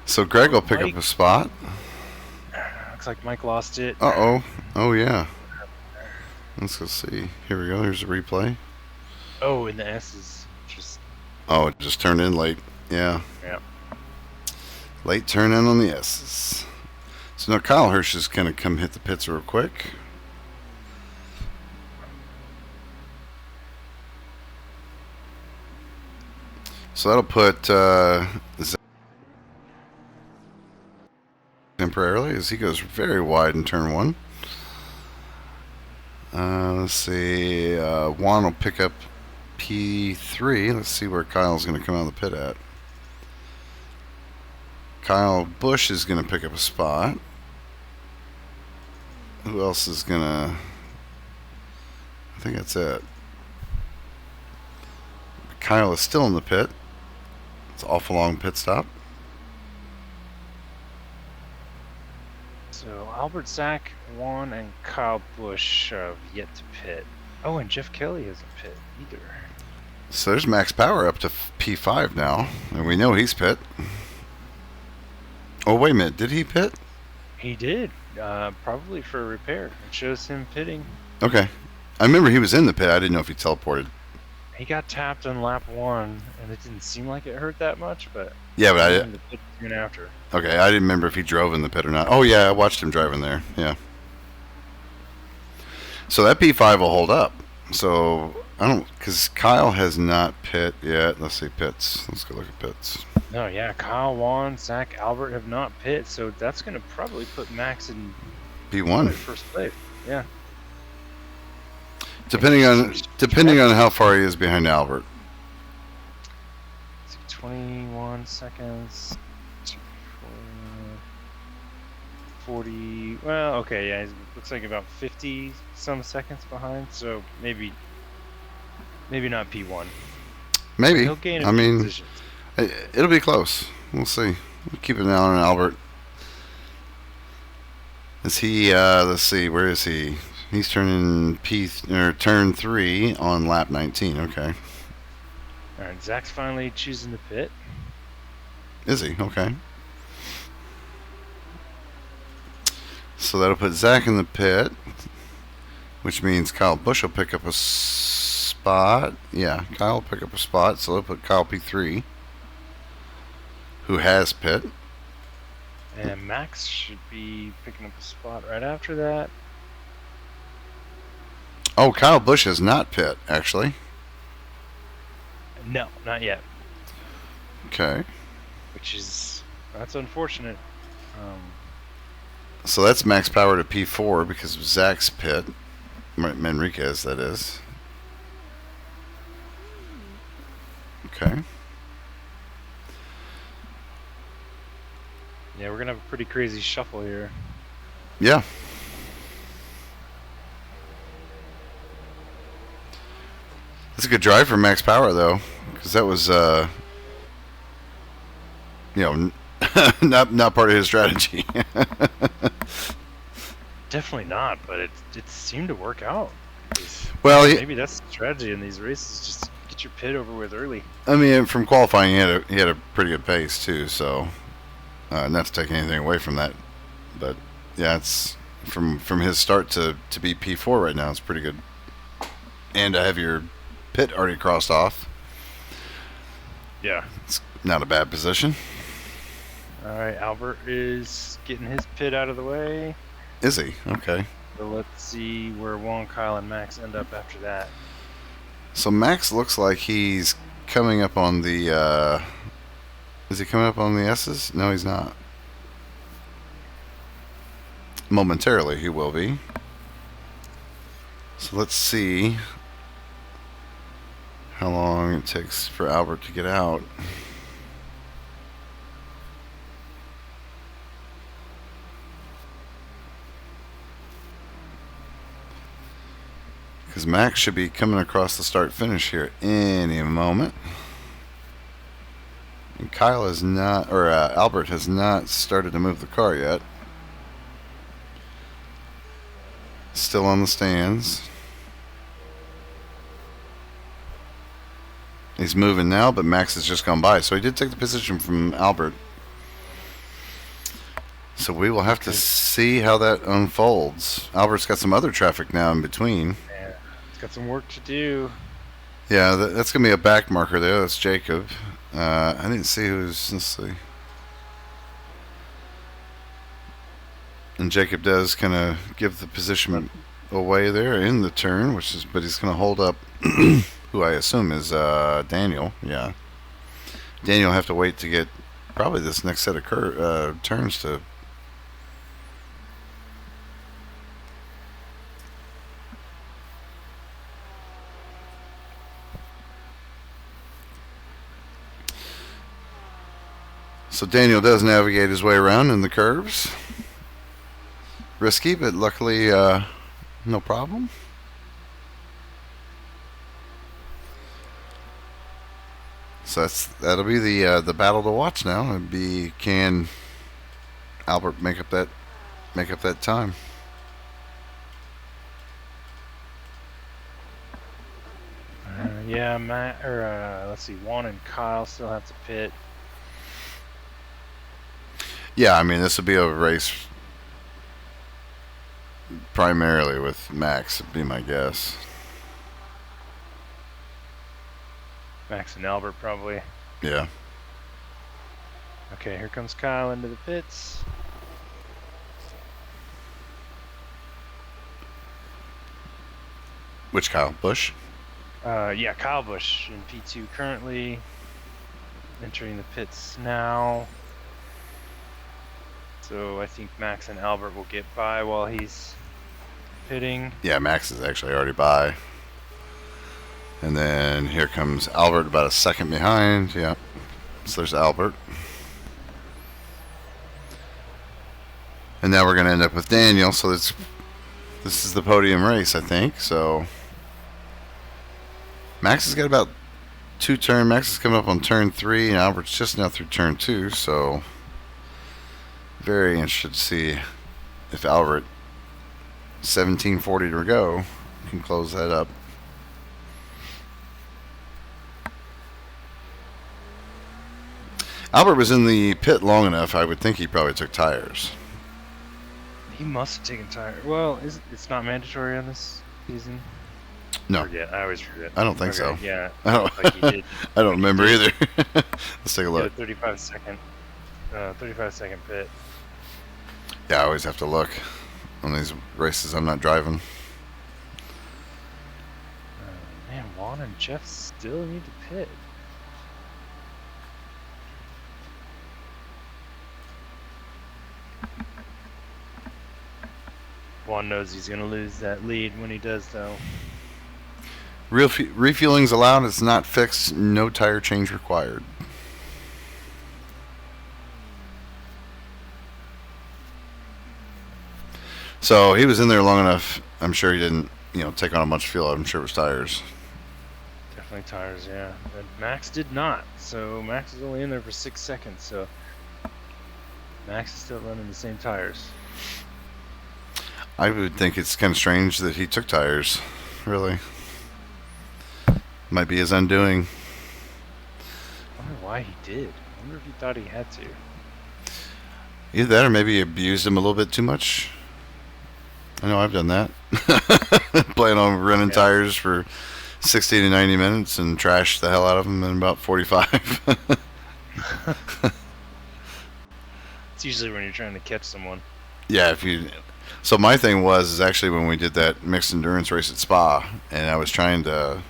So Greg will pick up a spot. Looks like Mike lost it. Uh-oh. Oh, yeah. Let's go see. Here we go. Here's a replay. Oh, and the S is just... Oh, it just turned in late. Yeah. Yeah. Late turn in on the S's. So now Kyle Hirsch is going to come hit the pits real quick. So that'll put Zach temporarily as he goes very wide in turn one. Let's see. Juan will pick up P3. Let's see where Kyle's going to come out of the pit at. Kyle Busch is going to pick up a spot. Who else is going to... I think that's it. Kyle is still in the pit. It's an awful long pit stop. So Albert, Zach, Juan, and Kyle Busch have yet to pit. Oh, and Jeff Kelly hasn't pit either. So there's Max Power up to P5 now, and we know he's pit. Oh, wait a minute. Did he pit? He did. Probably for repair. It shows him pitting. Okay. I remember he was in the pit. I didn't know if he teleported. He got tapped on lap 1, and it didn't seem like it hurt that much, but... Yeah, but the pit soon after. Okay, I didn't remember if he drove in the pit or not. Oh, yeah, I watched him driving there. Yeah. So that P5 will hold up. So, I don't... Because Kyle has not pit yet. Let's see, pits. Let's go look at pits. No, yeah, Kyle, Juan, Zach, Albert have not pit, so that's going to probably put Max in P1. First place. Yeah. Depending on how far he is behind Albert. 21 seconds. 40. Well, okay, yeah, it looks like about 50 some seconds behind. So maybe not P1. Maybe. He'll gain a I few mean, positions. It'll be close. We'll see. We'll keep an eye on Albert. Is he? Let's see. Where is he? He's turning turn 3 on lap 19. Okay. All right, Zach's finally choosing the pit. Is he? Okay. So that'll put Zach in the pit, which means Kyle Busch will pick up a spot. Yeah, Kyle will pick up a spot, so they'll put Kyle P3, who has pit. And Max should be picking up a spot right after that. Oh, Kyle Busch is not pit, actually. No, not yet. Okay. That's unfortunate. So that's max power to P4 because of Zach's pit. Manriquez, that is. Okay. Yeah, we're going to have a pretty crazy shuffle here. Yeah. That's a good drive for max power, though, because that was, not part of his strategy. Definitely not, but it seemed to work out. Well, maybe that's the strategy in these races: just get your pit over with early. I mean, from qualifying, he had a pretty good pace too. So, not to take anything away from that, but yeah, it's from his start to be P4 right now. It's pretty good, and to have your pit already crossed off. Yeah, it's not a bad position. All right, Albert is getting his pit out of the way. Is he? Okay. So let's see where Juan, Kyle, and Max end up after that. So Max looks like he's coming up on the. Is he coming up on the S's? No, he's not. Momentarily, he will be. So let's see how long it takes for Albert to get out. Because Max should be coming across the start-finish here any moment. And Kyle has not, or Albert has not started to move the car yet. Still on the stands. He's moving now, but Max has just gone by. So he did take the position from Albert. So we will have to see how that unfolds. Albert's got some other traffic now in between. Yeah, he's got some work to do. Yeah, that's going to be a back marker there. That's Jacob. I didn't see who's... Let's see. And Jacob does kind of give the position away there in the turn, but he's going to hold up who I assume is Daniel. Yeah. Daniel will have to wait to get probably this next set of turns to... So Daniel does navigate his way around in the curves. Risky, but luckily no problem. So that'll be the battle to watch now. It'd be, can Albert make up that time? Yeah, let's see, Juan and Kyle still have to pit. Yeah, I mean, this would be a race primarily with Max, would be my guess. Max and Albert, probably. Yeah. Okay, here comes Kyle into the pits. Which Kyle? Busch? Yeah, Kyle Busch in P2 currently. Entering the pits now. So I think Max and Albert will get by while he's pitting. Yeah, Max is actually already by. And then here comes Albert about a second behind. Yeah. So there's Albert. And now we're going to end up with Daniel. So this is the podium race, I think. So Max has got about 2 turn. Max is coming up on turn 3, and Albert's just now through turn 2. So very interested to see if Albert 17:40 to go can close that up. Albert was in the pit long enough. I would think he probably took tires. He must have taken tires. Well, it's not mandatory on this season? No. I always forget. I don't think so. Yeah. I don't, Like he did. I don't remember either. Let's take a look. 35 second pit. Yeah, I always have to look on these races I'm not driving. Man, Juan and Jeff still need to pit. Juan knows he's going to lose that lead when he does, though. Refueling's allowed. It's not fixed. No tire change required. So he was in there long enough. I'm sure he didn't, take on a bunch of fuel. I'm sure it was tires. Definitely tires, yeah. But Max did not. So Max is only in there for 6 seconds. So Max is still running the same tires. I would think it's kind of strange that he took tires. Really. Might be his undoing. I wonder why he did. I wonder if he thought he had to. Either that or maybe he abused him a little bit too much. I know I've done that. Plan on running tires for 60 to 90 minutes and trash the hell out of them in about 45. It's usually when you're trying to catch someone. Yeah, So my thing is actually when we did that mixed endurance race at Spa, and I was trying to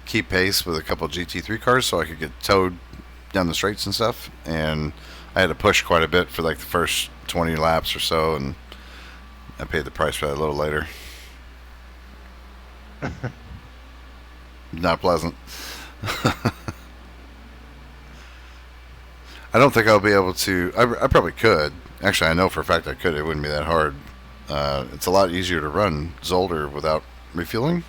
keep pace with a couple of GT3 cars so I could get towed down the straights and stuff, and I had to push quite a bit for like the first 20 laps or so, and I paid the price for that a little later. Not pleasant. I don't think I'll be able to. I probably could. Actually, I know for a fact I could. It wouldn't be that hard. It's a lot easier to run Zolder without refueling,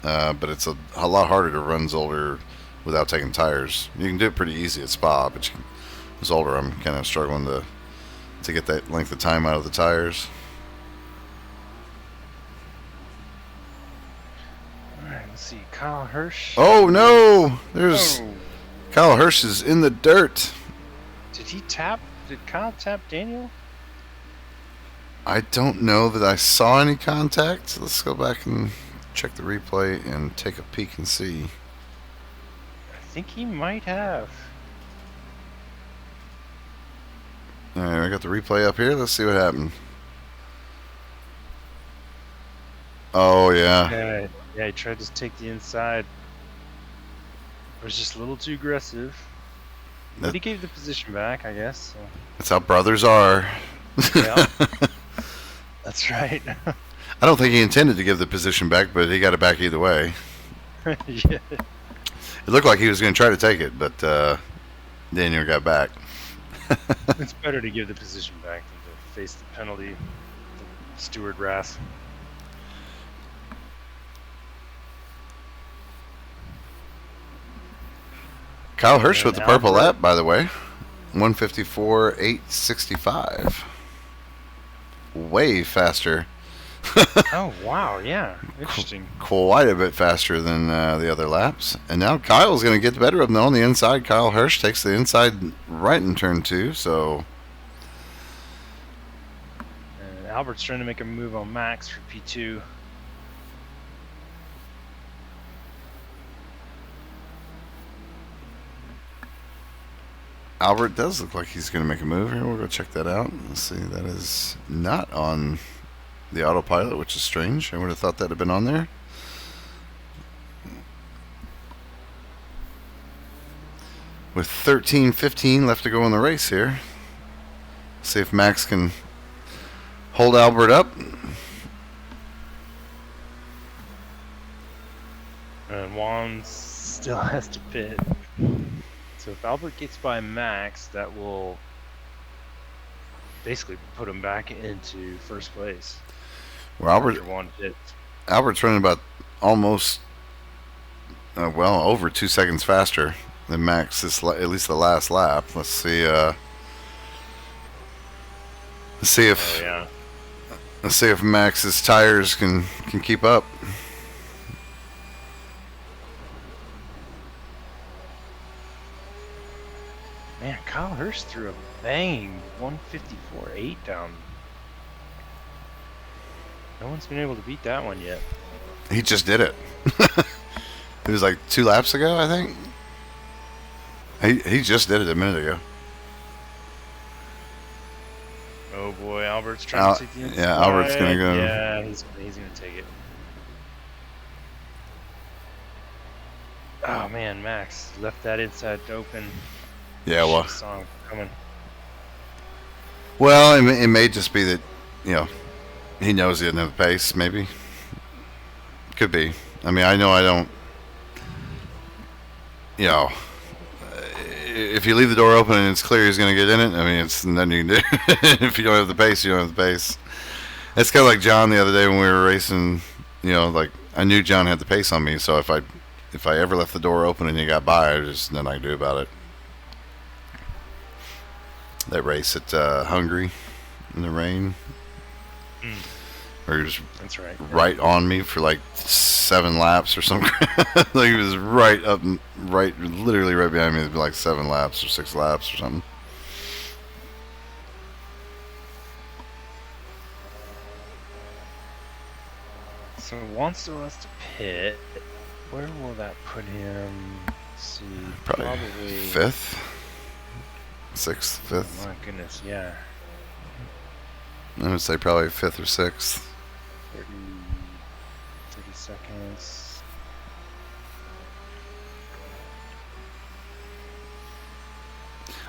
but it's a lot harder to run Zolder without taking tires. You can do it pretty easy at Spa, but Zolder, I'm kind of struggling to get that length of time out of the tires. All right, let's see. Kyle Hirsch. Oh no! Kyle Hirsch is in the dirt. Did Kyle tap Daniel? I don't know that I saw any contact. Let's go back and check the replay and take a peek and see. I think he might have. Alright, I got the replay up here. Let's see what happened. Oh, yeah. Yeah, he tried to take the inside. It was just a little too aggressive. But he gave the position back, I guess. So. That's how brothers are. Yeah. That's right. I don't think he intended to give the position back, but he got it back either way. Yeah. It looked like he was going to try to take it, but Daniel got back. It's better to give the position back than to face the penalty, the steward wrath. Kyle Hirsch with the purple lap, by the way. 154.865. Way faster. Oh, wow, yeah. Interesting. Quite a bit faster than the other laps. And now Kyle's going to get the better of them on the inside. Kyle Hirsch takes the inside right in turn 2, so... Albert's trying to make a move on Max for P2. Albert does look like he's going to make a move here. We'll go check that out. Let's see. That is not on the autopilot, which is strange. I would have thought that had been on there. With 13:15 left to go in the race here. See if Max can hold Albert up. And Juan still has to pit. So if Albert gets by Max, that will basically put him back into first place. Well, Albert's running about almost well, over 2 seconds faster than Max. At least the last lap. Let's see. Let's see Oh if yeah. let's see if Max's tires can keep up. Man, Kyle Hirsch threw a bang 154.8 down. No one's been able to beat that one yet. He just did it. It was like 2 laps ago, I think. He just did it a minute ago. Oh boy, Albert's trying to take the inside. Yeah, Albert's gonna go. Yeah, he's gonna take it. Oh man, Max left that inside open. Yeah, well, Saw him coming. well, it may just be that, he knows he doesn't have the pace. Maybe could be. I mean, I know I don't. If you leave the door open and it's clear he's going to get in it, I mean, it's nothing you can do. If you don't have the pace, you don't have the pace. It's kind of like John the other day when we were racing. Like I knew John had the pace on me, so if I ever left the door open and he got by, there's nothing I could do about it. That race at Hungary in the rain, where he was That's right. right on me for like 7 laps or something. Like he was literally right behind me. It'd be like 7 laps or 6 laps or something. So Juan still has to pit. Where will that put him? Let's see, Probably 5th, 6th, 5th. My goodness, yeah. I would say probably 5th or 6th. 30 seconds.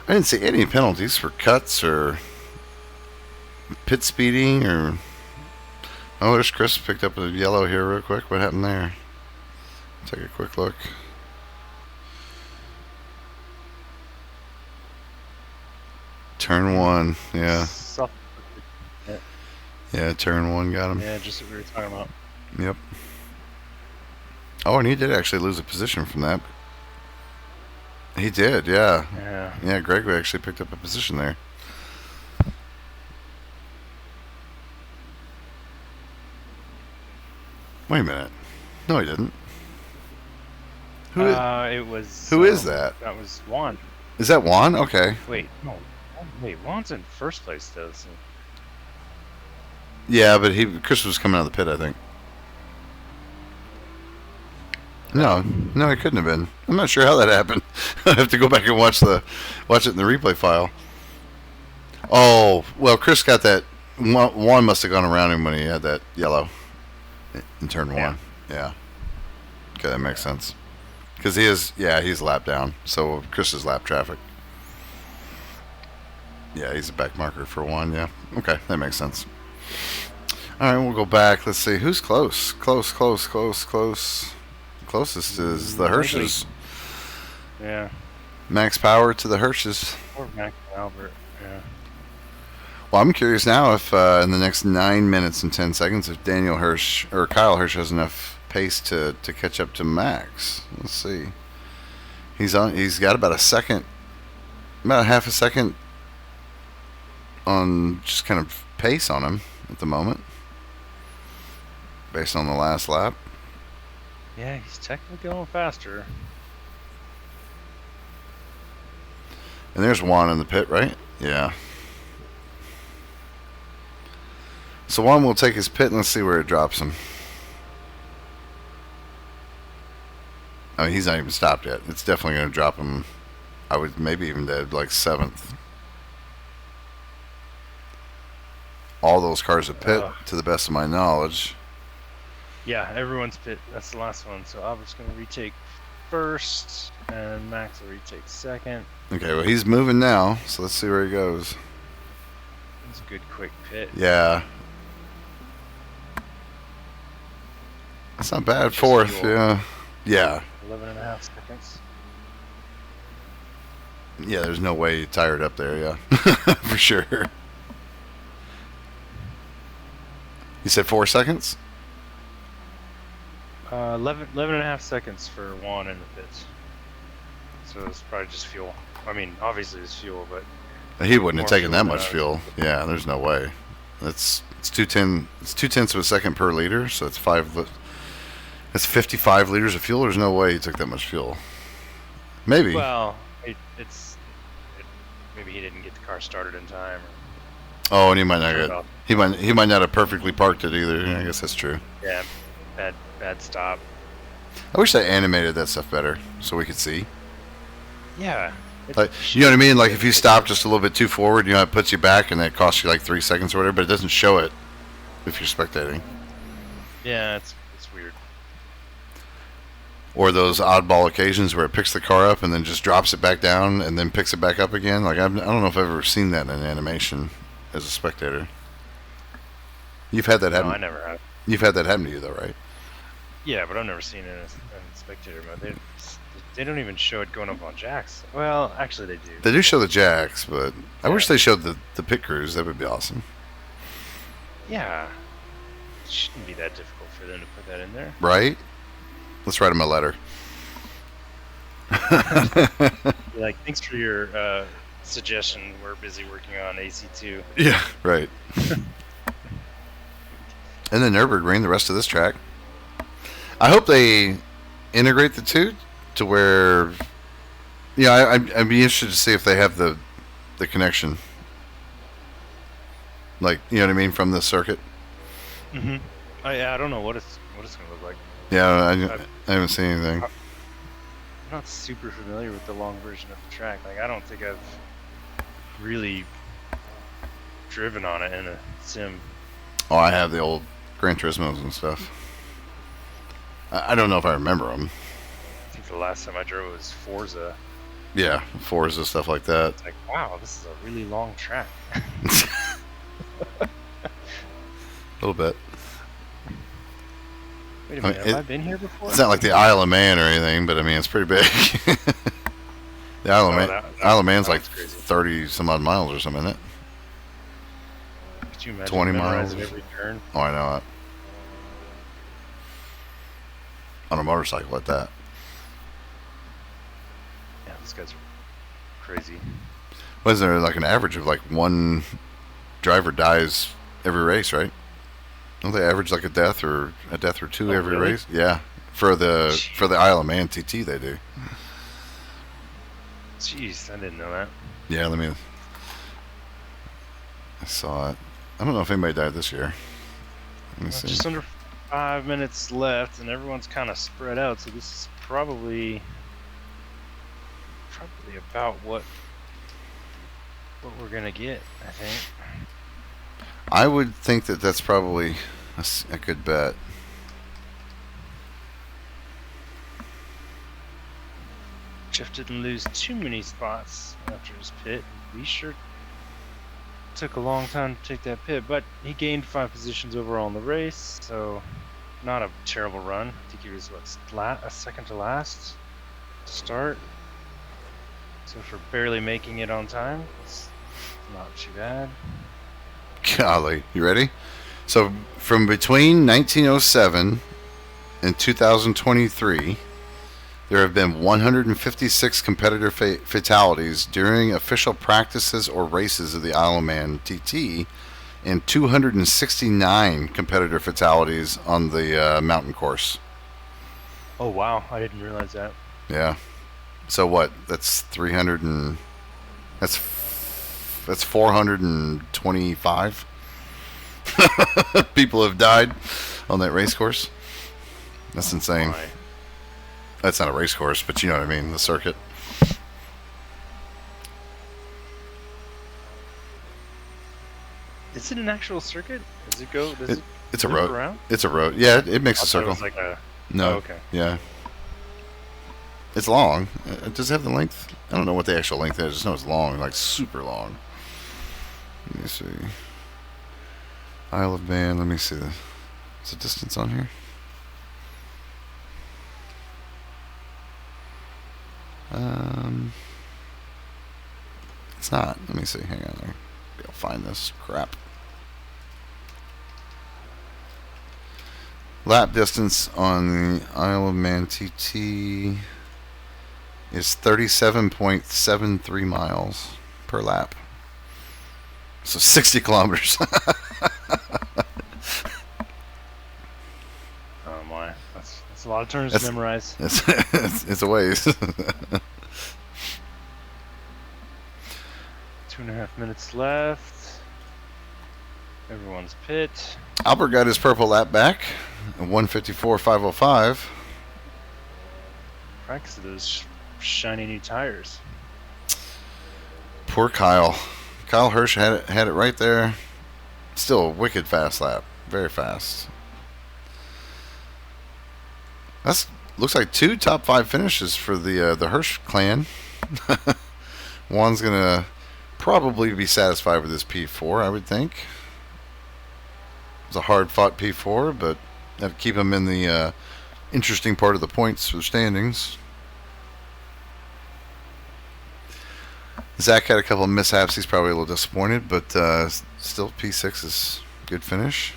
I didn't see any penalties for cuts or pit speeding or. Oh, there's Chris picked up a yellow here real quick. What happened there? Take a quick look. Turn 1, yeah. Yeah, turn 1 got him. Yeah, just what we were talking about. Yep. Oh, and he did actually lose a position from that. He did, yeah. Yeah. Yeah, Gregory actually picked up a position there. Wait a minute. No, he didn't. Who is that? That was Juan. Is that Juan? Okay. Wait, no. Wait, Juan's in first place though. So. Yeah, but Chris was coming out of the pit, I think. No, he couldn't have been. I'm not sure how that happened. I have to go back and watch it in the replay file. Oh, well, Chris got that. Juan must have gone around him when he had that yellow in turn 1. Yeah. Okay, that makes sense. Because he's lap down. So Chris is lap traffic. Yeah, he's a back marker for 1, yeah. Okay, that makes sense. All right, we'll go back. Let's see. Who's close? Close. Closest is the Hirsches. Yeah. Max Power to the Hirsches. Or Max and Albert, yeah. Well, I'm curious now if in the next 9 minutes and 10 seconds, if Daniel Hirsch or Kyle Hirsch has enough pace to catch up to Max. Let's see. He's got about a half a second on just kind of pace on him at the moment, based on the last lap. Yeah, he's technically going faster. And there's Juan in the pit, right? Yeah. So Juan will take his pit and let's see where it drops him. I mean, he's not even stopped yet. It's definitely going to drop him. I would maybe even to like 7th. All those cars have pit, to the best of my knowledge. Yeah, everyone's pit. That's the last one. So Albert's going to retake first, and Max will retake second. Okay, well, he's moving now, so let's see where he goes. It's a good quick pit. Yeah. That's not bad. 4th, yeah. Yeah. 11.5 seconds. Yeah, there's no way you tired up there, yeah. For sure. You said 4 seconds? 11 and a half seconds for Juan in the pits. So it's probably just fuel. I mean, obviously it's fuel, but He wouldn't have more taken fuel that than much I was fuel. expecting. Yeah, there's no way. It's 210. It's 2/10 of a second per liter, so it's That's 55 liters of fuel. There's no way he took that much fuel. Maybe. Well, maybe he didn't get the car started in time. Oh, and he might not Turned get. off. He might not have perfectly parked it either. Yeah, I guess that's true. Yeah, bad stop. I wish they animated that stuff better so we could see. Yeah. Like, you know what I mean? Like if you stop just a little bit too forward, it puts you back, and that costs you like 3 seconds or whatever. But it doesn't show it if you're spectating. Yeah, it's weird. Or those oddball occasions where it picks the car up and then just drops it back down and then picks it back up again. Like I don't know if I've ever seen that in an animation as a spectator. You've had that happen. No, I never have. You've had that happen to you though, right? Yeah, but I've never seen it in spectator mode. They don't even show it going up on jacks. Well, actually they do. They do show the jacks, but I wish they showed the pit crews. That would be awesome. Yeah. It shouldn't be that difficult for them to put that in there. Right? Let's write them a letter. Be like, thanks for your suggestion. We're busy working on AC2. Yeah, right. And the Nurburgring, the rest of this track. I hope they integrate the two to where, I'd be interested to see if they have the connection. Like, you know what I mean, from the circuit. Mm-hmm. I don't know what it's gonna look like. Yeah, I haven't seen anything. I'm not super familiar with the long version of the track. Like, I don't think I've really driven on it in a sim. Oh, I have the old Gran Turismos and stuff. I don't know if I remember them. I think the last time I drove was Forza. Yeah, Forza, stuff like that. It's like, wow, this is a really long track. A little bit. Wait a minute, have I been here before? It's not like the Isle of Man or anything, but I mean, it's pretty big. The Isle of Man's like 30 some odd miles or something, isn't it? Could you imagine 20 memorizing miles. every turn? Oh, I know it. On a motorcycle at that. Yeah, these guys are crazy. Wasn't there like an average of like one driver dies every race, right? Don't they average like a death or two every really? race? Yeah, for the Isle of Man TT they do. Jeez, I didn't know that. Yeah, I saw it. I don't know if anybody died this year. Let me see. Just under 5 minutes left, and everyone's kind of spread out. So this is probably about what we're gonna get, I think. I would think that that's probably a good bet. Jeff didn't lose too many spots after his pit. He sure took a long time to take that pit, but he gained 5 positions overall in the race, so not a terrible run. I think he was a second to last to start. So for barely making it on time, it's not too bad. Golly, you ready? So from between 1907 and 2023, there have been 156 competitor fatalities during official practices or races of the Isle of Man TT, and 269 competitor fatalities on the mountain course. Oh wow, I didn't realize that. Yeah. So what? That's 300 and that's 425 people have died on that race course. That's insane. My. That's not a race course, but you know what I mean, the circuit. Is it an actual circuit? Does it go? It's a loop road. around? It's a road. Yeah, it makes a I thought circle. it was like a. No. Oh, okay. Yeah. It's long. Does it have the length? I don't know what the actual length is. I just know it's long, like super long. Let me see. Isle of Man. Let me see the. Is the distance on here? It's not. Let me see. Hang on. I'll find this crap. Lap distance on the Isle of Man TT is 37.73 miles per lap. So 60 kilometers. Oh my, that's a lot of turns That's- to memorize. it's a ways. 2.5 minutes left. Everyone's pit. Albert got his purple lap back, 154.505. Practice of those shiny new tires. Poor Kyle. Kyle Hirsch had it right there. Still a wicked fast lap. Very fast. That's looks like 2 top 5 finishes for the Hirsch clan. Juan's gonna probably be satisfied with his P4, I would think. It was a hard fought P4, but that'd keep him in the interesting part of the points for the standings. Zach had a couple of mishaps. He's probably a little disappointed, but still P6 is a good finish.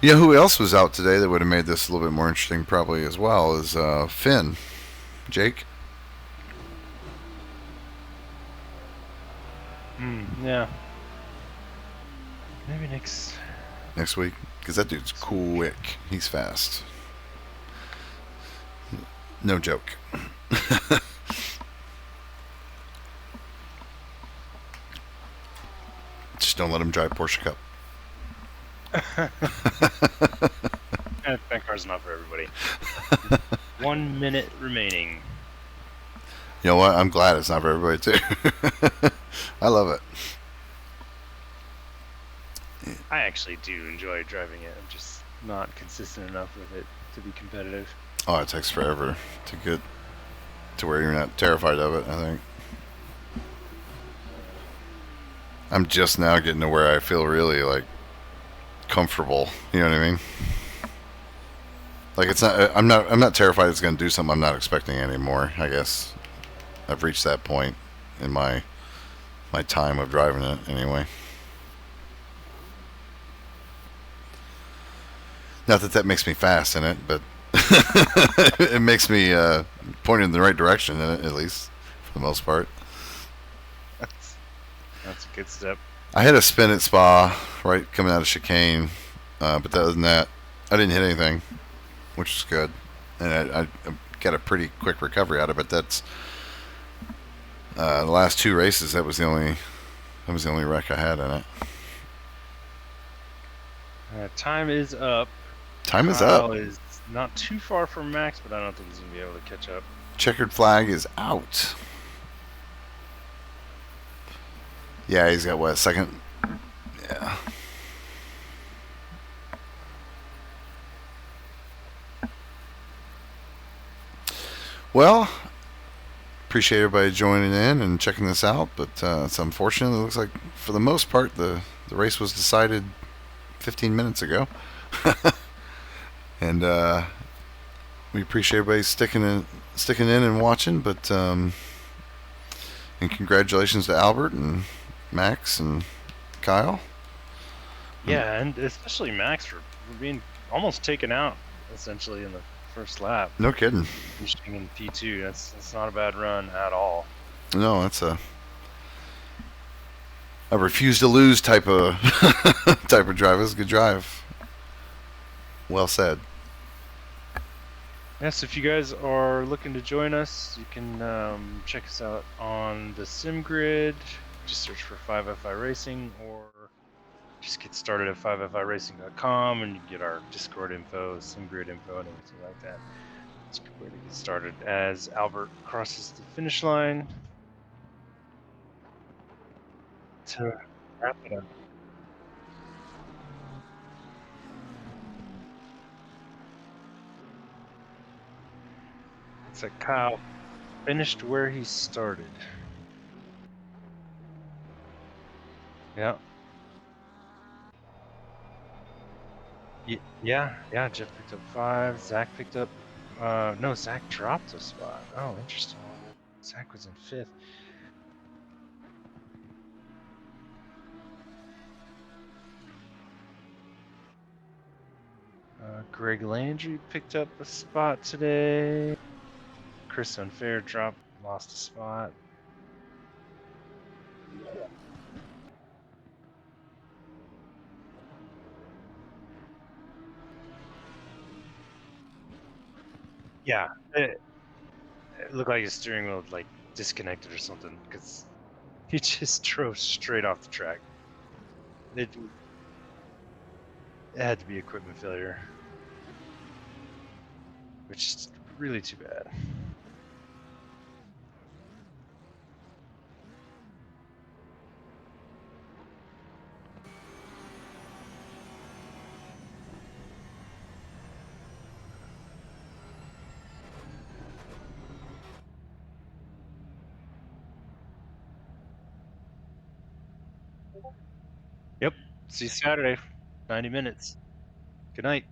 You know who else was out today that would have made this a little bit more interesting probably as well is Finn. Jake? Yeah. Maybe next Week? Because that dude's quick. He's fast. No joke. Just don't let him drive Porsche Cup. that car's not for everybody. 1 minute remaining. You know what? I'm glad it's not for everybody too. I love it. I actually do enjoy driving it. I'm just not consistent enough with it to be competitive. Oh, it takes forever to get to where you're not terrified of it, I think. I'm just now getting to where I feel really like comfortable. You know what I mean? Like it's not. I'm not terrified it's going to do something I'm not expecting anymore. I guess I've reached that point in my time of driving it anyway. Not that that makes me fast in it, but it makes me pointed in the right direction in it, at least for the most part. That's a good step. I had a spin at Spa right coming out of chicane, but other than that, I didn't hit anything, which is good, and I got a pretty quick recovery out of it. That's the last 2 races. That was the only wreck I had in it. Time is up. Time is Kyle up. is not too far from Max, but I don't think he's going to be able to catch up. Checkered flag is out. Yeah, he's got what, second? Yeah. Well, appreciate everybody joining in and checking this out, but it's unfortunate. It looks like for the most part the race was decided 15 minutes ago. And we appreciate everybody sticking in and watching, but and congratulations to Albert and Max and Kyle. Yeah, and especially Max for being almost taken out essentially in the first lap. No kidding. Finishing in P2. That's not a bad run at all. No, that's a refuse to lose type of drive. It's a good drive. Well said. Yes, if you guys are looking to join us, you can check us out on the SimGrid. Just search for 5FI Racing, or just get started at 5firacing.com and you get our Discord info, SimGrid info, and everything like that. It's a good way to get started as Albert crosses the finish line to wrap it up. It's like Kyle finished where he started. Yeah. Yeah. Jeff picked up 5. Zach picked up. No, Zach dropped a spot. Oh, interesting. Zach was in 5th. Greg Landry picked up a spot today. Chris Unfair lost a spot. Yeah, it looked like his steering wheel like disconnected or something because he just drove straight off the track. It had to be equipment failure, which is really too bad. Yep. See you Saturday, 90 minutes. Good night.